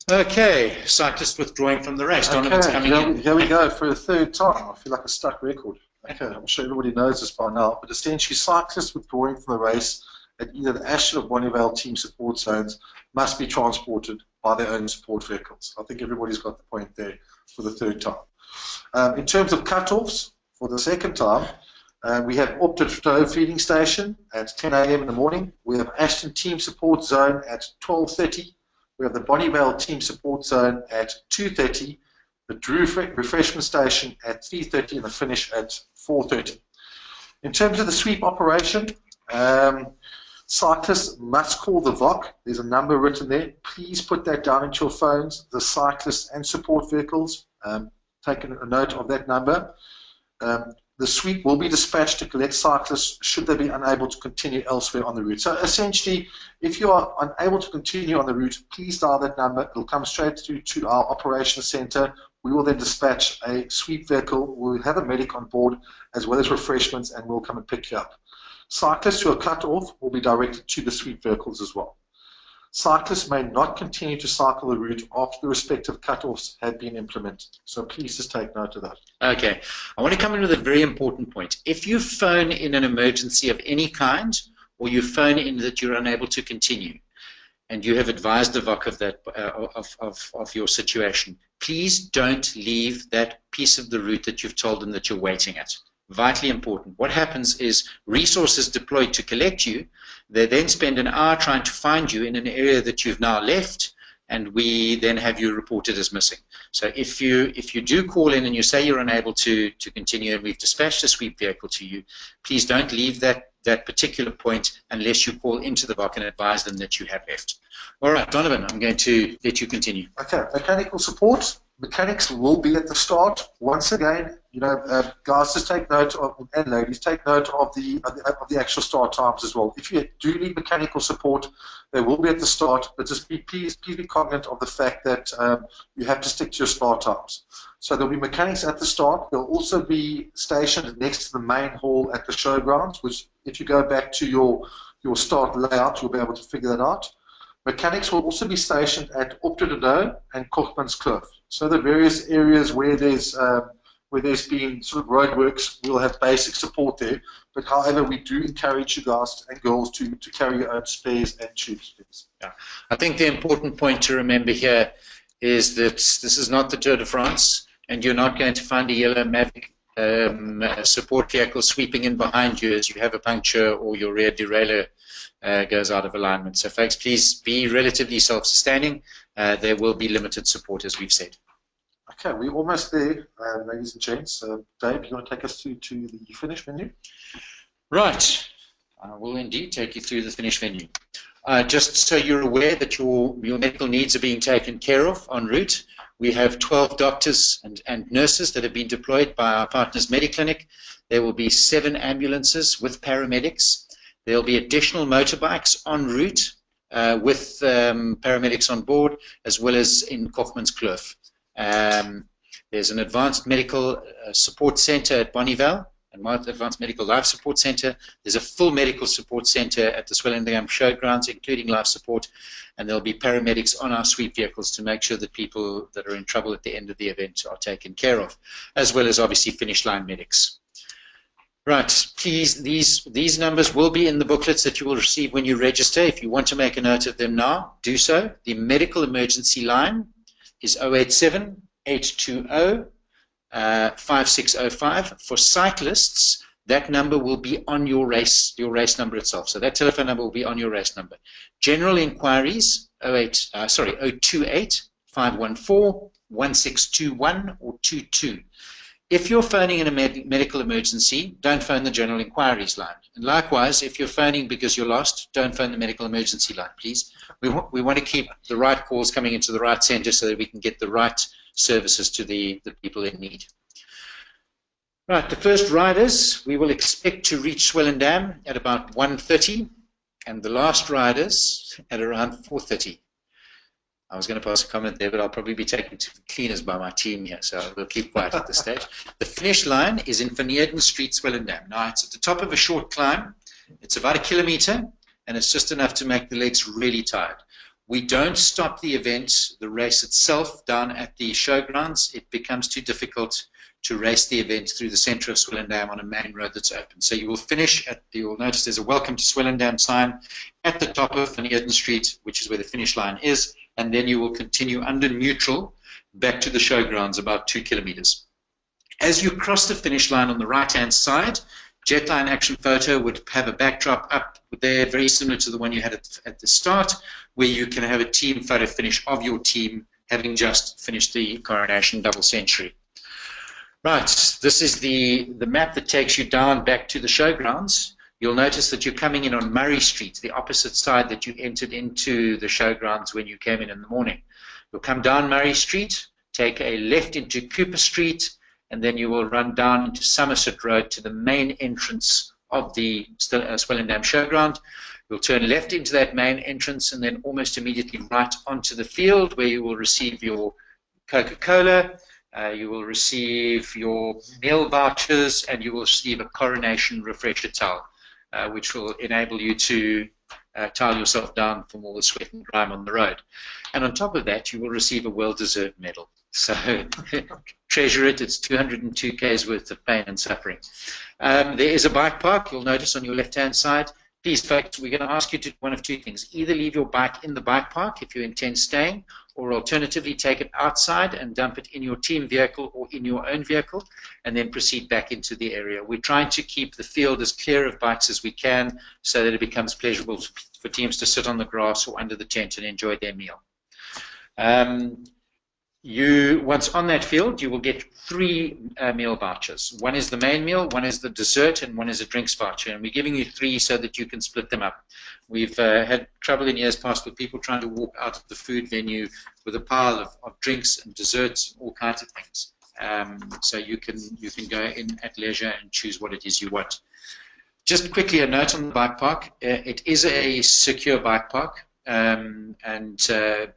Okay, cyclist withdrawing from the race. Donovan's coming in. Here we go for a third time. I feel like a stuck record. Okay, I'm sure everybody knows this by now, but essentially cyclists withdrawing from the race at either the Ashton or Bonnievale team support zones must be transported by their own support vehicles. I think everybody's got the point there for the third time. In terms of cut-offs, for the second time, we have Optotoe feeding station at 10 a.m. in the morning. We have Ashton team support zone at 12:30. We have the Bonnievale team support zone at 2:30. The Drew refreshment station at 3:30 and the finish at 4:30. In terms of the sweep operation, cyclists must call the VOC. There's a number written there. Please put that down into your phones, the cyclists and support vehicles. Take a note of that number. The the sweep will be dispatched to collect cyclists should they be unable to continue elsewhere on the route. So essentially, if you are unable to continue on the route, please dial that number. It'll come straight through to our operations center. We will then dispatch a sweep vehicle. We'll have a medic on board as well as refreshments, and we'll come and pick you up. Cyclists who are cut off will be directed to the sweep vehicles as well. Cyclists may not continue to cycle the route after the respective cut-offs have been implemented. So please just take note of that. Okay. I want to come in with a very important point. If you phone in an emergency of any kind, or you phone in that you're unable to continue, and you have advised the VOC of that of your situation, please don't leave that piece of the route that you've told them that you're waiting at. Vitally important. What happens is resources deployed to collect you, they then spend an hour trying to find you in an area that you've now left, and we then have you reported as missing. So if you do call in and you say you're unable to continue and we've dispatched a sweep vehicle to you, please don't leave that particular point unless you call into the VOC and advise them that you have left. All right, Donovan, I'm going to let you continue. Okay, mechanical support. Mechanics will be at the start. Once again, guys, just take note of, and ladies, take note of the actual start times as well. If you do need mechanical support, they will be at the start, but just please be cognizant of the fact that you have to stick to your start times. So there'll be mechanics at the start. They'll also be stationed next to the main hall at the showgrounds, which if you go back to your start layout, you'll be able to figure that out. Mechanics will also be stationed at Opterdonau and Kochmanskloof. So the various areas where there's been sort of roadworks, we'll have basic support there. But however, we do encourage you guys and girls to carry your own spares and tubes, please. Yeah. I think the important point to remember here is that this is not the Tour de France, and you're not going to find a yellow Mavic support vehicle sweeping in behind you as you have a puncture or your rear derailleur goes out of alignment. So folks, please be relatively self-sustaining. There will be limited support, as we've said. Okay, we're almost there, ladies and gents. Dave, you want to take us through to the finish venue? Right. I will indeed take you through the finish venue. Just so you're aware that your medical needs are being taken care of en route, we have 12 doctors and nurses that have been deployed by our partners Mediclinic. There will be 7 ambulances with paramedics. There will be additional motorbikes en route with paramedics on board, as well as in Kochmanskloof. There's an advanced medical support center at Bonnievale, and Advanced Medical Life Support Center. There's a full medical support center at the Swellendam Showgrounds, including life support, and there'll be paramedics on our sweep vehicles to make sure that people that are in trouble at the end of the event are taken care of, as well as obviously finish line medics. Right, please, these numbers will be in the booklets that you will receive when you register. If you want to make a note of them now, do so. The medical emergency line is 087 820 5605. For cyclists, that number will be on your race number itself. So that telephone number will be on your race number. General inquiries, 028 514 1621 or 22. If you're phoning in a medical emergency, don't phone the general inquiries line. And likewise, if you're phoning because you're lost, don't phone the medical emergency line, please. We want to keep the right calls coming into the right center so that we can get the right services to the people in need. Right, the first riders we will expect to reach Swellendam at about 1:30, and the last riders at around 4:30. I was going to pass a comment there, but I'll probably be taken to cleaners by my team here, so we'll keep quiet at this stage. The finish line is in Van Eerden Street, Swellendam. Now, it's at the top of a short climb. It's about 1 kilometer, and it's just enough to make the legs really tired. We don't stop the event, the race itself, down at the showgrounds. It becomes too difficult to race the event through the center of Swellendam on a main road that's open. So you will finish at, you'll notice there's a welcome to Swellendam sign at the top of Van Eerden Street, which is where the finish line is, and then you will continue under neutral back to the showgrounds about 2 kilometers. As you cross the finish line on the right-hand side, Jetline Action Photo would have a backdrop up there, very similar to the one you had at the start, where you can have a team photo finish of your team having just finished the Coronation double century. Right, this is the map that takes you down back to the showgrounds. You'll notice that you're coming in on Murray Street, the opposite side that you entered into the showgrounds when you came in the morning. You'll come down Murray Street, take a left into Cooper Street, and then you will run down into Somerset Road to the main entrance of the Swellendam Showground. You'll turn left into that main entrance and then almost immediately right onto the field, where you will receive your Coca-Cola, you will receive your meal vouchers, and you will receive a Coronation refresher towel, which will enable you to towel yourself down from all the sweat and grime on the road. And on top of that, you will receive a well-deserved medal. So treasure it. It's 202 Ks worth of pain and suffering. There is a bike park, you'll notice on your left-hand side. Please, folks, we're going to ask you to do one of two things. Either leave your bike in the bike park if you intend staying, or alternatively take it outside and dump it in your team vehicle or in your own vehicle, and then proceed back into the area. We're trying to keep the field as clear of bikes as we can so that it becomes pleasurable for teams to sit on the grass or under the tent and enjoy their meal. Once on that field, you will get 3 meal vouchers. One is the main meal, one is the dessert, and one is a drinks voucher. And we're giving you 3 so that you can split them up. We've had trouble in years past with people trying to walk out of the food venue with a pile of drinks and desserts, all kinds of things. So you can go in at leisure and choose what it is you want. Just quickly a note on the bike park. It is a secure bike park.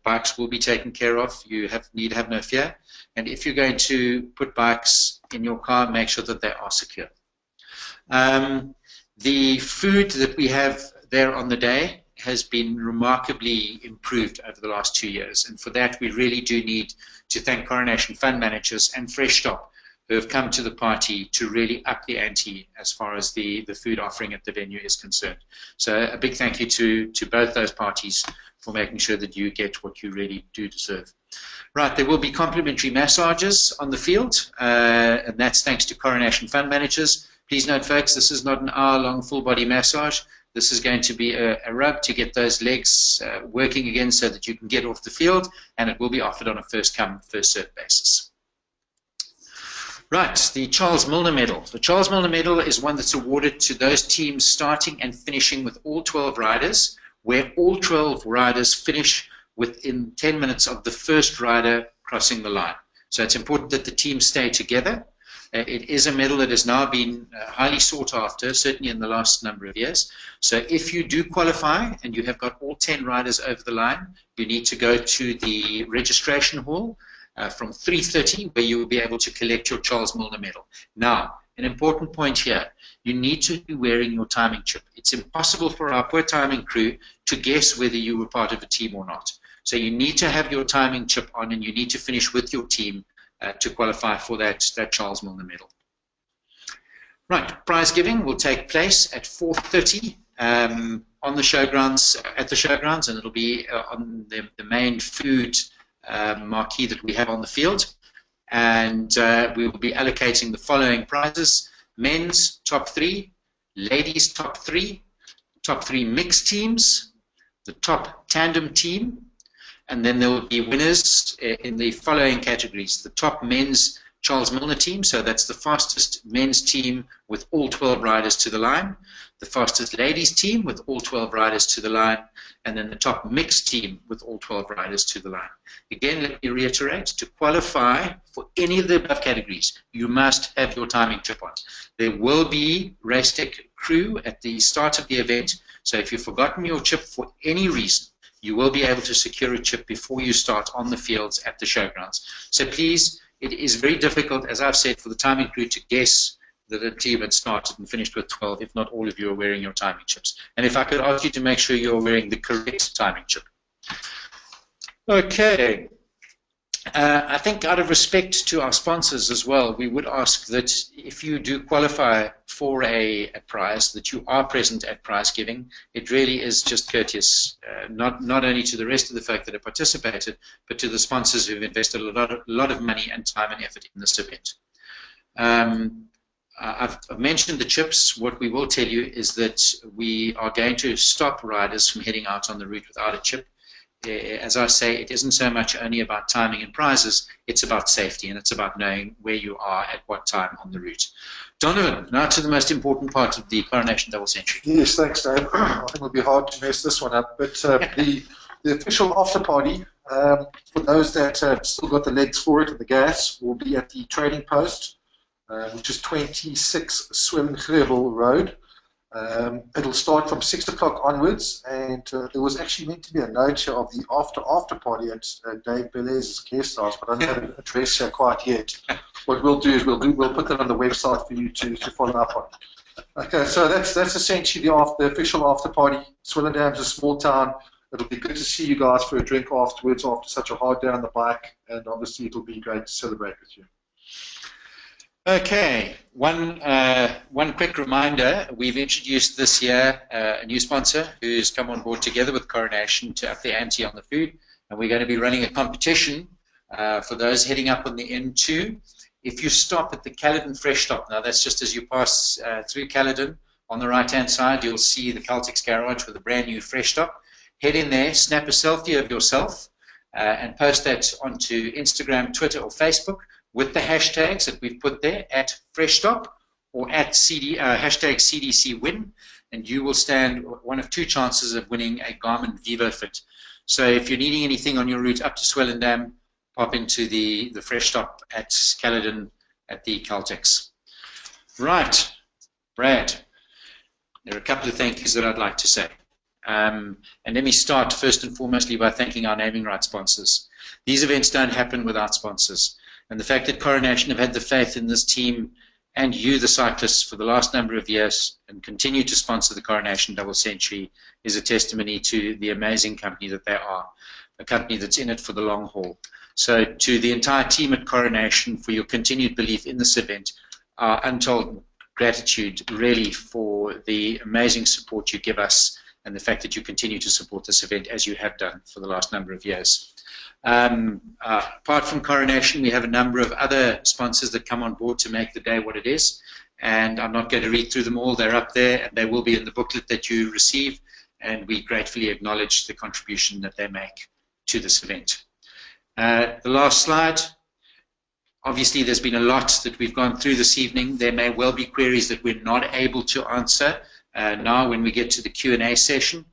Bikes will be taken care of. You need to have no fear. And if you're going to put bikes in your car, make sure that they are secure. The food that we have there on the day has been remarkably improved over the last 2 years. And for that, we really do need to thank Coronation Fund Managers and Fresh Stop, who have come to the party to really up the ante as far as the food offering at the venue is concerned. So a big thank you to both those parties for making sure that you get what you really do deserve. Right, there will be complimentary massages on the field, and that's thanks to Coronation Fund Managers. Please note, folks, this is not an hour-long full-body massage. This is going to be a rub to get those legs working again so that you can get off the field, and it will be offered on a first-come, first-served basis. Right, the Charles Milner Medal. The Charles Milner Medal is one that's awarded to those teams starting and finishing with all 12 riders, where all 12 riders finish within 10 minutes of the first rider crossing the line. So it's important that the teams stay together. It is a medal that has now been highly sought after, certainly in the last number of years. So if you do qualify and you have got all 10 riders over the line, you need to go to the registration hall from 3:30, where you will be able to collect your Charles Milner Medal. Now, an important point here, you need to be wearing your timing chip. It's impossible for our poor timing crew to guess whether you were part of a team or not. So you need to have your timing chip on, and you need to finish with your team to qualify for that Charles Milner Medal. Right, prize giving will take place at 4:30 on the showgrounds, and it'll be on the main food marquee that we have on the field. And we will be allocating the following prizes: men's top 3, ladies top 3 mixed teams, the top tandem team, and then there will be winners in the following categories: the top men's Charles Milner team, so that's the fastest men's team with all 12 riders to the line, the fastest ladies team with all 12 riders to the line, and then the top mixed team with all 12 riders to the line. Again, let me reiterate, to qualify for any of the above categories, you must have your timing chip on. There will be race tech crew at the start of the event, so if you've forgotten your chip for any reason, you will be able to secure a chip before you start on the fields at the showgrounds. So please, it is very difficult, as I've said, for the timing crew to guess that a team had started and finished with 12 if not all of you are wearing your timing chips. And if I could ask you to make sure you're wearing the correct timing chip. Okay. I think out of respect to our sponsors as well, we would ask that if you do qualify for a prize, that you are present at prize giving. It really is just courteous, not only to the rest of the folk that have participated, but to the sponsors who've invested a lot of money and time and effort in this event. I've mentioned the chips. What we will tell you is that we are going to stop riders from heading out on the route without a chip. As I say, it isn't so much only about timing and prizes, it's about safety, and it's about knowing where you are at what time on the route. Donovan, now to the most important part of the Coronation Double Century. Yes, thanks, Dave. I think it'll be hard to mess this one up, but the official after party, for those that have still got the legs for it and the gas, will be at the trading post which is 26 Swellengrevel Road. It'll start from 6 o'clock onwards, and there was actually meant to be a note here of the after party at Dave Belez's guest house, but I don't have an address here quite yet. What we'll do is we'll put that on the website for you to follow up on. Okay, so that's essentially the official after party. Swellendam's a small town. It'll be good to see you guys for a drink afterwards after such a hard day on the bike, and obviously it'll be great to celebrate with you. Okay, one quick reminder, we've introduced this year a new sponsor who's come on board together with Coronation to up the ante on the food, and we're going to be running a competition for those heading up on the N2. If you stop at the Caledon Fresh Stop, now that's just as you pass through Caledon, on the right hand side you'll see the Caltex garage with a brand new Fresh Stop. Head in there, snap a selfie of yourself and post that onto Instagram, Twitter or Facebook with the hashtags that we've put there, at Fresh Stop or at hashtag CDC win, and you will stand one of two chances of winning a Garmin VivoFit. So if you're needing anything on your route up to Swellendam, pop into the Fresh Stop at Caledon at the Caltex. Right, Brad, there are a couple of thank yous that I'd like to say. And let me start first and foremostly by thanking our naming rights sponsors. These events don't happen without sponsors. And the fact that Coronation have had the faith in this team and you, the cyclists, for the last number of years and continue to sponsor the Coronation Double Century is a testimony to the amazing company that they are, a company that's in it for the long haul. So to the entire team at Coronation for your continued belief in this event, our untold gratitude really for the amazing support you give us and the fact that you continue to support this event as you have done for the last number of years. Apart from Coronation, we have a number of other sponsors that come on board to make the day what it is, and I'm not going to read through them all. They're up there, and they will be in the booklet that you receive, and we gratefully acknowledge the contribution that they make to this event. The last slide. Obviously, there's been a lot that we've gone through this evening. There may well be queries that we're not able to answer now when we get to the Q&A session.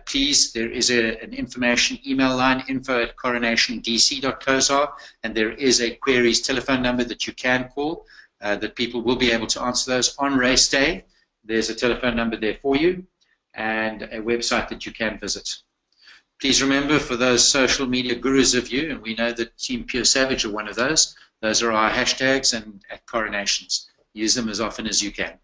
Please, there is an information email line, info@coronationdc.co.za, and there is a queries telephone number that you can call that people will be able to answer those on race day. There's a telephone number there for you and a website that you can visit. Please remember, for those social media gurus of you, and we know that Team Pure Savage are one of those are our hashtags and at Coronations. Use them as often as you can.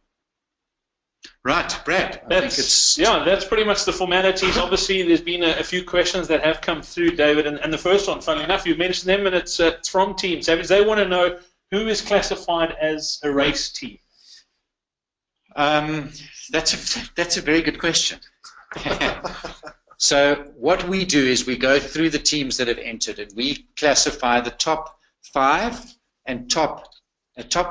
Right, Brad. That's pretty much the formalities. Obviously, there's been a few questions that have come through, David, and the first one, funnily enough, you mentioned them, and it's from Team Savage. They want to know who is classified as a race team. That's a very good question. So what we do is we go through the teams that have entered, and we classify the top 5 and top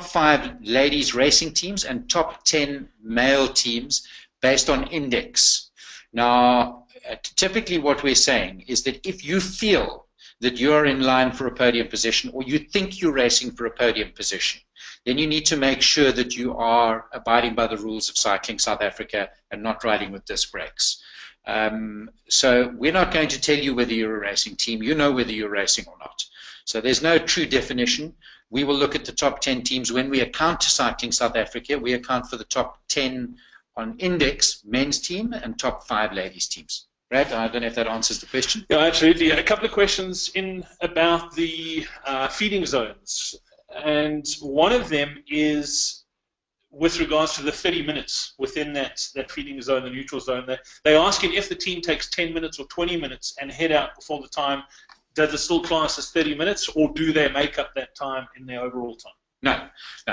5 ladies racing teams and top 10 male teams based on index. Now, typically what we're saying is that if you feel that you're in line for a podium position, or you think you're racing for a podium position, then you need to make sure that you are abiding by the rules of Cycling South Africa and not riding with disc brakes. So we're not going to tell you whether you're a racing team. You know whether you're racing or not. So there's no true definition. We will look at the top 10 teams. When we account to Cycling South Africa, we account for the top 10 on index men's team and top 5 ladies teams. Brad, I don't know if that answers the question. Yeah, absolutely. A couple of questions in about the feeding zones. And one of them is with regards to the 30 minutes within that feeding zone, the neutral zone. They're asking if the team takes 10 minutes or 20 minutes and head out before the time, does it still class as 30 minutes, or do they make up that time in their overall time? No.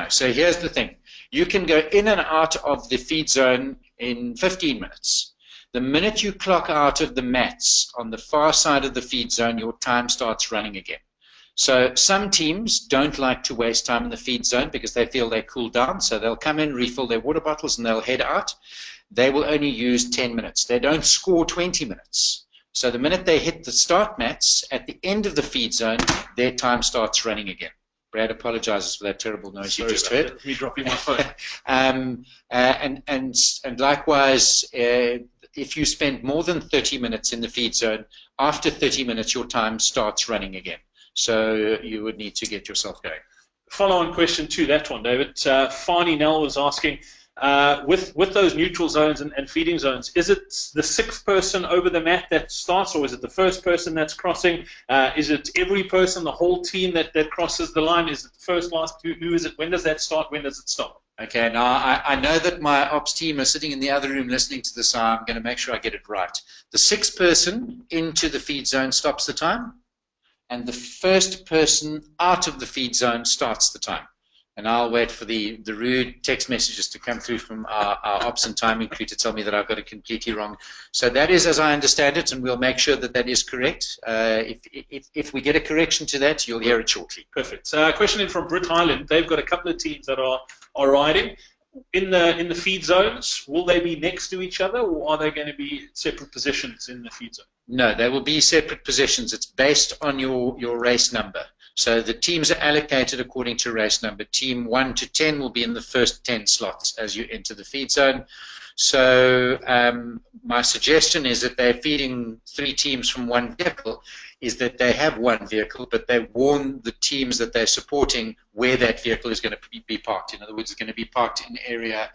So here's the thing. You can go in and out of the feed zone in 15 minutes. The minute you clock out of the mats on the far side of the feed zone, your time starts running again. So some teams don't like to waste time in the feed zone because they feel they cool down, so they'll come in, refill their water bottles, and they'll head out. They will only use 10 minutes. They don't score 20 minutes. So the minute they hit the start mats, at the end of the feed zone, their time starts running again. Brad apologizes for that terrible noise you just heard. Me dropping my phone. And likewise, if you spend more than 30 minutes in the feed zone, after 30 minutes, your time starts running again. So you would need to get yourself going. follow-on question to that one, David. Fani Nell was asking, with those neutral zones and feeding zones, is it the sixth person over the mat that starts, or is it the first person that's crossing? Is it every person, the whole team that crosses the line? Is it the first, last? Who is it? When does that start? When does it stop? Okay, now I know that my ops team are sitting in the other room listening to this, so I'm going to make sure I get it right. The sixth person into the feed zone stops the time, and the first person out of the feed zone starts the time. And I'll wait for the rude text messages to come through from our ops and timing crew to tell me that I've got it completely wrong. So that is as I understand it, and we'll make sure that that is correct. If we get a correction to that, you'll hear it shortly. Perfect. Question in from Brit Highland. They've got a couple of teams that are riding in the feed zones. Will they be next to each other, or are they going to be separate positions in the feed zone? No, they will be separate positions. It's based on your race number. So the teams are allocated according to race number. Team 1 to 10 will be in the first 10 slots as you enter the feed zone. So my suggestion is that they're feeding 3 teams from one vehicle, is that they have one vehicle, but they warn the teams that they're supporting where that vehicle is going to be parked. In other words, it's going to be parked in area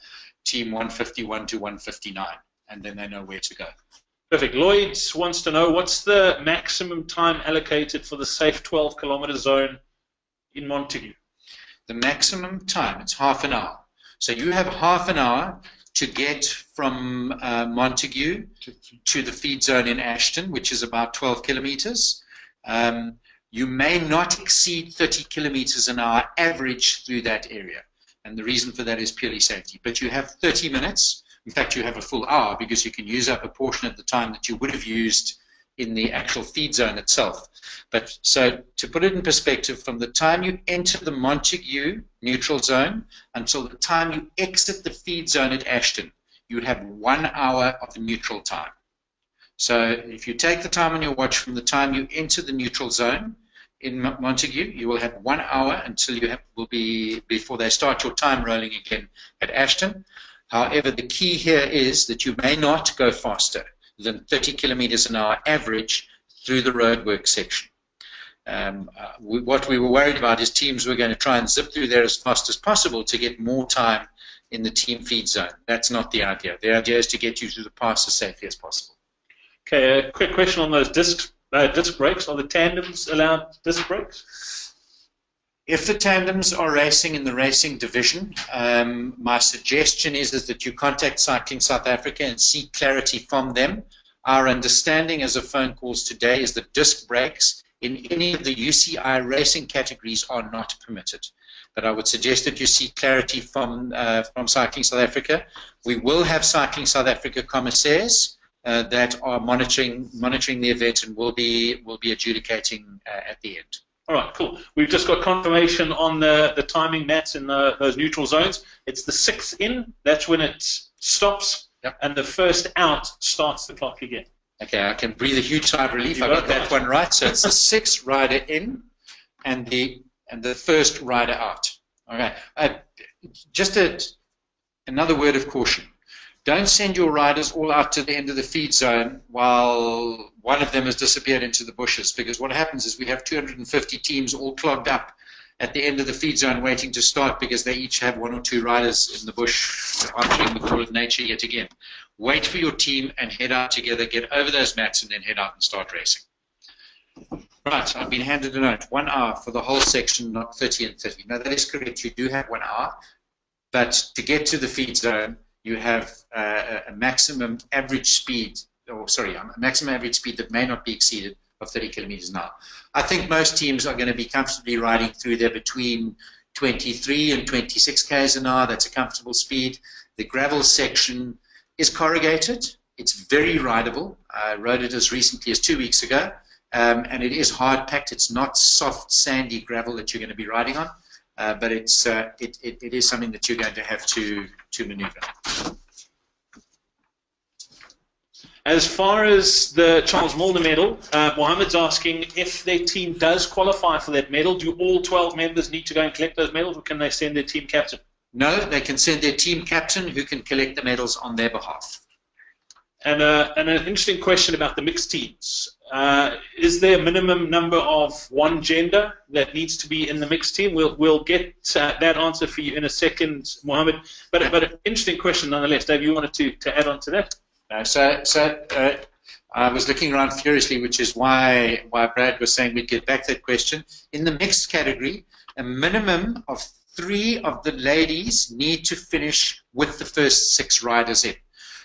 team 151 to 159, and then they know where to go. Perfect. Lloyd wants to know, what's the maximum time allocated for the safe 12-kilometer zone in Montague? The maximum time, it's half an hour. So you have half an hour to get from Montague to the feed zone in Ashton, which is about 12 kilometers. You may not exceed 30 kilometers an hour average through that area. And the reason for that is purely safety. But you have 30 minutes. In fact, you have a full hour, because you can use up a portion of the time that you would have used in the actual feed zone itself. But so to put it in perspective, from the time you enter the Montague neutral zone until the time you exit the feed zone at Ashton, you would have 1 hour of neutral time. So if you take the time on your watch from the time you enter the neutral zone in Montague, you will have 1 hour until before they start your time rolling again at Ashton. However, the key here is that you may not go faster than 30 kilometers an hour average through the Roadworks section. What we were worried about is teams were going to try and zip through there as fast as possible to get more time in the team feed zone. That's not the idea. The idea is to get you through the pass as safely as possible. Okay, a quick question on those disc brakes. Are the tandems allowed disc brakes? If the tandems are racing in the racing division, my suggestion is that you contact Cycling South Africa and seek clarity from them. Our understanding as of phone calls today is that disc brakes in any of the UCI racing categories are not permitted. But I would suggest that you seek clarity from Cycling South Africa. We will have Cycling South Africa commissaires that are monitoring the event and will be adjudicating at the end. All right, cool. We've just got confirmation on the timing, Matt, in those neutral zones. It's the 6th in, that's when it stops, yep. And the first out starts the clock again. Okay, I can breathe a huge sigh of relief. I got that one right. So it's the 6th rider in and the first rider out. Okay. Just another word of caution. Don't send your riders all out to the end of the feed zone while one of them has disappeared into the bushes, because what happens is we have 250 teams all clogged up at the end of the feed zone waiting to start because they each have 1 or 2 riders in the bush answering the call of nature yet again. Wait for your team and head out together, get over those mats, and then head out and start racing. Right, I've been handed a note. 1 hour for the whole section, not 30 and 30. No, that is correct. You do have 1 hour, but to get to the feed zone, you have a maximum average speed, a maximum average speed that may not be exceeded of 30 kilometers an hour. I think most teams are going to be comfortably riding through there between 23 and 26 k's an hour. That's a comfortable speed. The gravel section is corrugated. It's very rideable. I rode it as recently as 2 weeks ago, and it is hard packed. It's not soft, sandy gravel that you're going to be riding on. But it is something that you're going to have to maneuver. As far as the Charles Milner medal, Mohammed's asking if their team does qualify for that medal, do all 12 members need to go and collect those medals, or can they send their team captain? No, they can send their team captain who can collect the medals on their behalf. And an interesting question about the mixed teams. is there a minimum number of one gender that needs to be in the mixed team? We'll get that answer for you in a second, Mohammed. But an interesting question nonetheless. Dave, you wanted to add on to that? I was looking around furiously, which is why Brad was saying we'd get back to that question. In the mixed category, a minimum of 3 of the ladies need to finish with the first 6 riders in.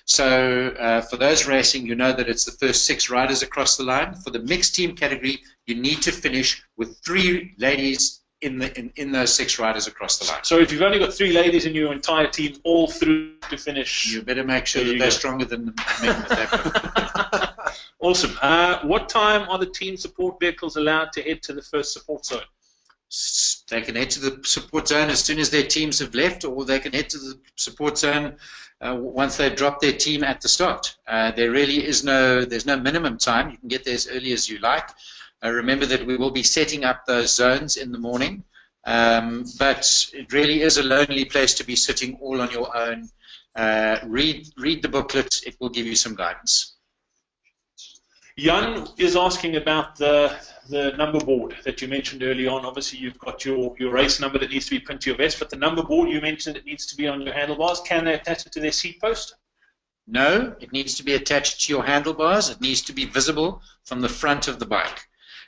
So for those racing, you know that it's the first 6 riders across the line. For the mixed team category, you need to finish with 3 ladies in those 6 riders across the line. So if you've only got 3 ladies in your entire team, all through to finish, you better make sure that they're stronger than the men with that. Awesome. What time are the team support vehicles allowed to head to the first support zone? They can head to the support zone as soon as their teams have left, or they can head to the support zone once they've dropped their team at the start. There really is there's no minimum time. You can get there as early as you like. Remember that we will be setting up those zones in the morning, but it really is a lonely place to be sitting all on your own. Read the booklet. It will give you some guidance. Jan is asking about the number board that you mentioned early on. Obviously, you've got your race number that needs to be pinned to your vest, but the number board, you mentioned it needs to be on your handlebars. Can they attach it to their seat post? No, it needs to be attached to your handlebars. It needs to be visible from the front of the bike.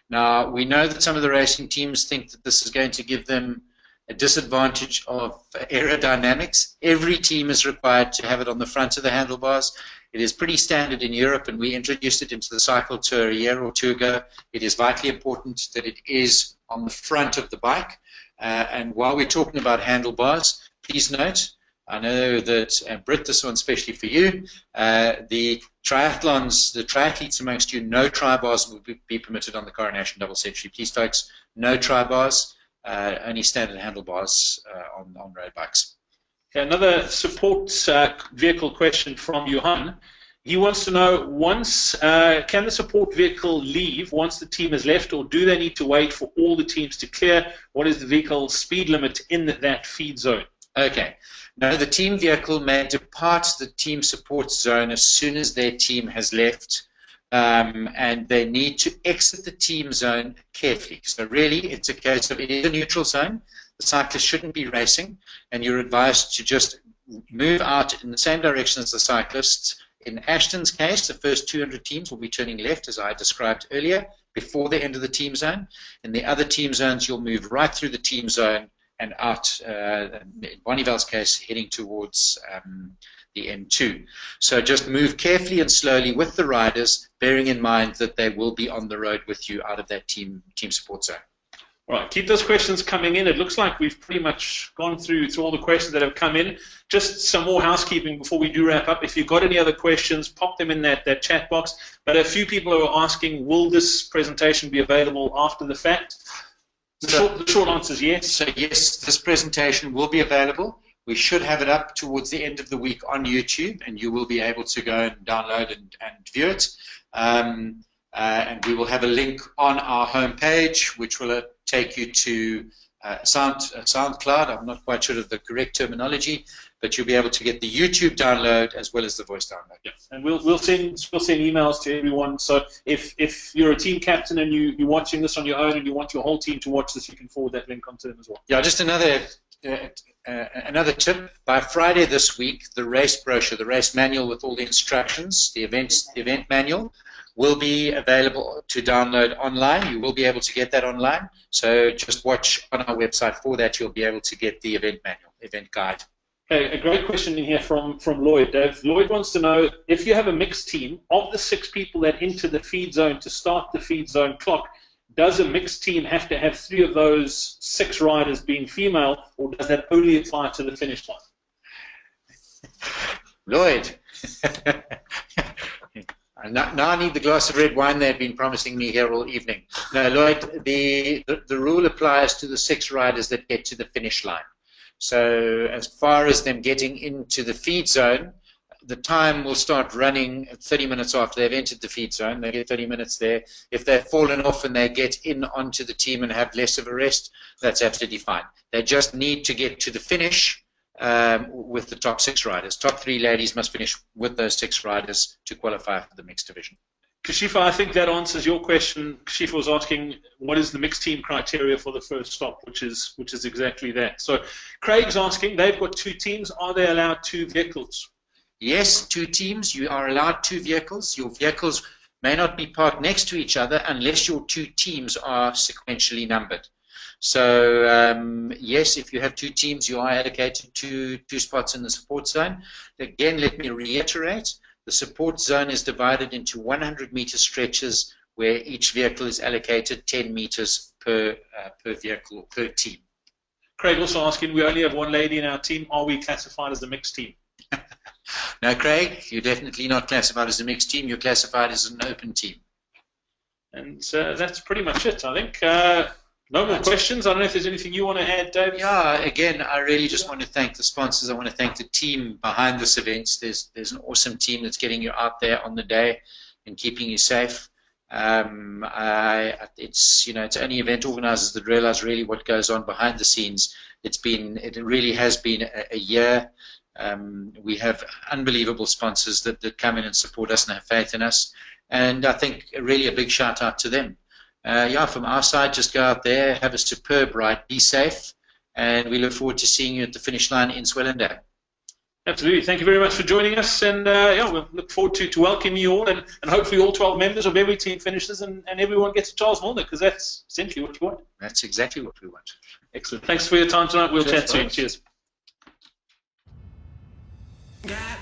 Now, we know that some of the racing teams think that this is going to give them a disadvantage of aerodynamics. Every team is required to have it on the front of the handlebars. It is pretty standard in Europe, and we introduced it into the cycle tour a year or 2 ago. It is vitally important that it is on the front of the bike. And while we're talking about handlebars, please note, I know that, Britt, this one's especially for you, the triathletes amongst you, no tri-bars will be permitted on the Coronation Double Century. Please, folks, no tri-bars, only standard handlebars on road bikes. Okay, another support vehicle question from Johan. He wants to know, can the support vehicle leave once the team has left, or do they need to wait for all the teams to clear? What is the vehicle speed limit in that feed zone? Okay. No, the team vehicle may depart the team support zone as soon as their team has left, and they need to exit the team zone carefully. So really, it's a case of, it is a neutral zone. The cyclist shouldn't be racing, and you're advised to just move out in the same direction as the cyclists. In Ashton's case, the first 200 teams will be turning left, as I described earlier, before the end of the team zone. In the other team zones, you'll move right through the team zone and out, in Bonnievel's case, heading towards the M2. So just move carefully and slowly with the riders, bearing in mind that they will be on the road with you out of that team support zone. All right, keep those questions coming in. It looks like we've pretty much gone through all the questions that have come in. Just some more housekeeping before we do wrap up. If you've got any other questions, pop them in that chat box. But a few people are asking, will this presentation be available after the fact? The short answer is yes. So yes, this presentation will be available. We should have it up towards the end of the week on YouTube, and you will be able to go and download and view it. And we will have a link on our homepage, which will take you to SoundCloud. I'm not quite sure of the correct terminology, but you'll be able to get the YouTube download as well as the voice download. Yeah. And we'll send emails to everyone. So if you're a team captain and you're watching this on your own and you want your whole team to watch this, you can forward that link onto them as well. Yeah, just another tip. By Friday this week, the race brochure, the race manual with all the instructions, the event manual, will be available to download online. You will be able to get that online. So just watch on our website for that. You'll be able to get the event manual, event guide. Okay, a great question in here from Lloyd. Dave, Lloyd wants to know, if you have a mixed team, of the 6 people that enter the feed zone to start the feed zone clock, does a mixed team have to have 3 of those 6 riders being female, or does that only apply to the finish line? Lloyd. Now I need the glass of red wine they've been promising me here all evening. No, Lloyd, the rule applies to the 6 riders that get to the finish line. So as far as them getting into the feed zone, the time will start running 30 minutes after they've entered the feed zone. They get 30 minutes there. If they've fallen off and they get in onto the team and have less of a rest, that's absolutely fine. They just need to get to the finish with the top 6 riders. Top 3 ladies must finish with those 6 riders to qualify for the mixed division. Kashifa, I think that answers your question. Kashifa was asking, what is the mixed team criteria for the first stop, which is exactly that. So Craig's asking, they've got 2 teams. Are they allowed 2 vehicles? Yes, 2 teams. You are allowed 2 vehicles. Your vehicles may not be parked next to each other unless your 2 teams are sequentially numbered. So yes, if you have 2 teams, you are allocated 2 spots in the support zone. Again, let me reiterate. The support zone is divided into 100-meter stretches where each vehicle is allocated 10 meters per vehicle or per team. Craig also asking, we only have 1 lady in our team. Are we classified as a mixed team? No, Craig, you're definitely not classified as a mixed team. You're classified as an open team. And that's pretty much it, I think. No more questions. I don't know if there's anything you want to add, Dave. Yeah, again, I really just want to thank the sponsors. I want to thank the team behind this event. There's an awesome team that's getting you out there on the day and keeping you safe. It's only event organizers that realize really what goes on behind the scenes. It really has been a year. We have unbelievable sponsors that come in and support us and have faith in us. And I think really a big shout out to them. From our side, just go out there, have a superb ride, be safe, and we look forward to seeing you at the finish line in Swellendam. Absolutely. Thank you very much for joining us, and we'll look forward to welcoming you all, and hopefully all 12 members of every team finishes, and everyone gets a Charles Milner, because that's essentially what you want. That's exactly what we want. Excellent. Thanks for your time tonight. We'll chat soon. Cheers. Got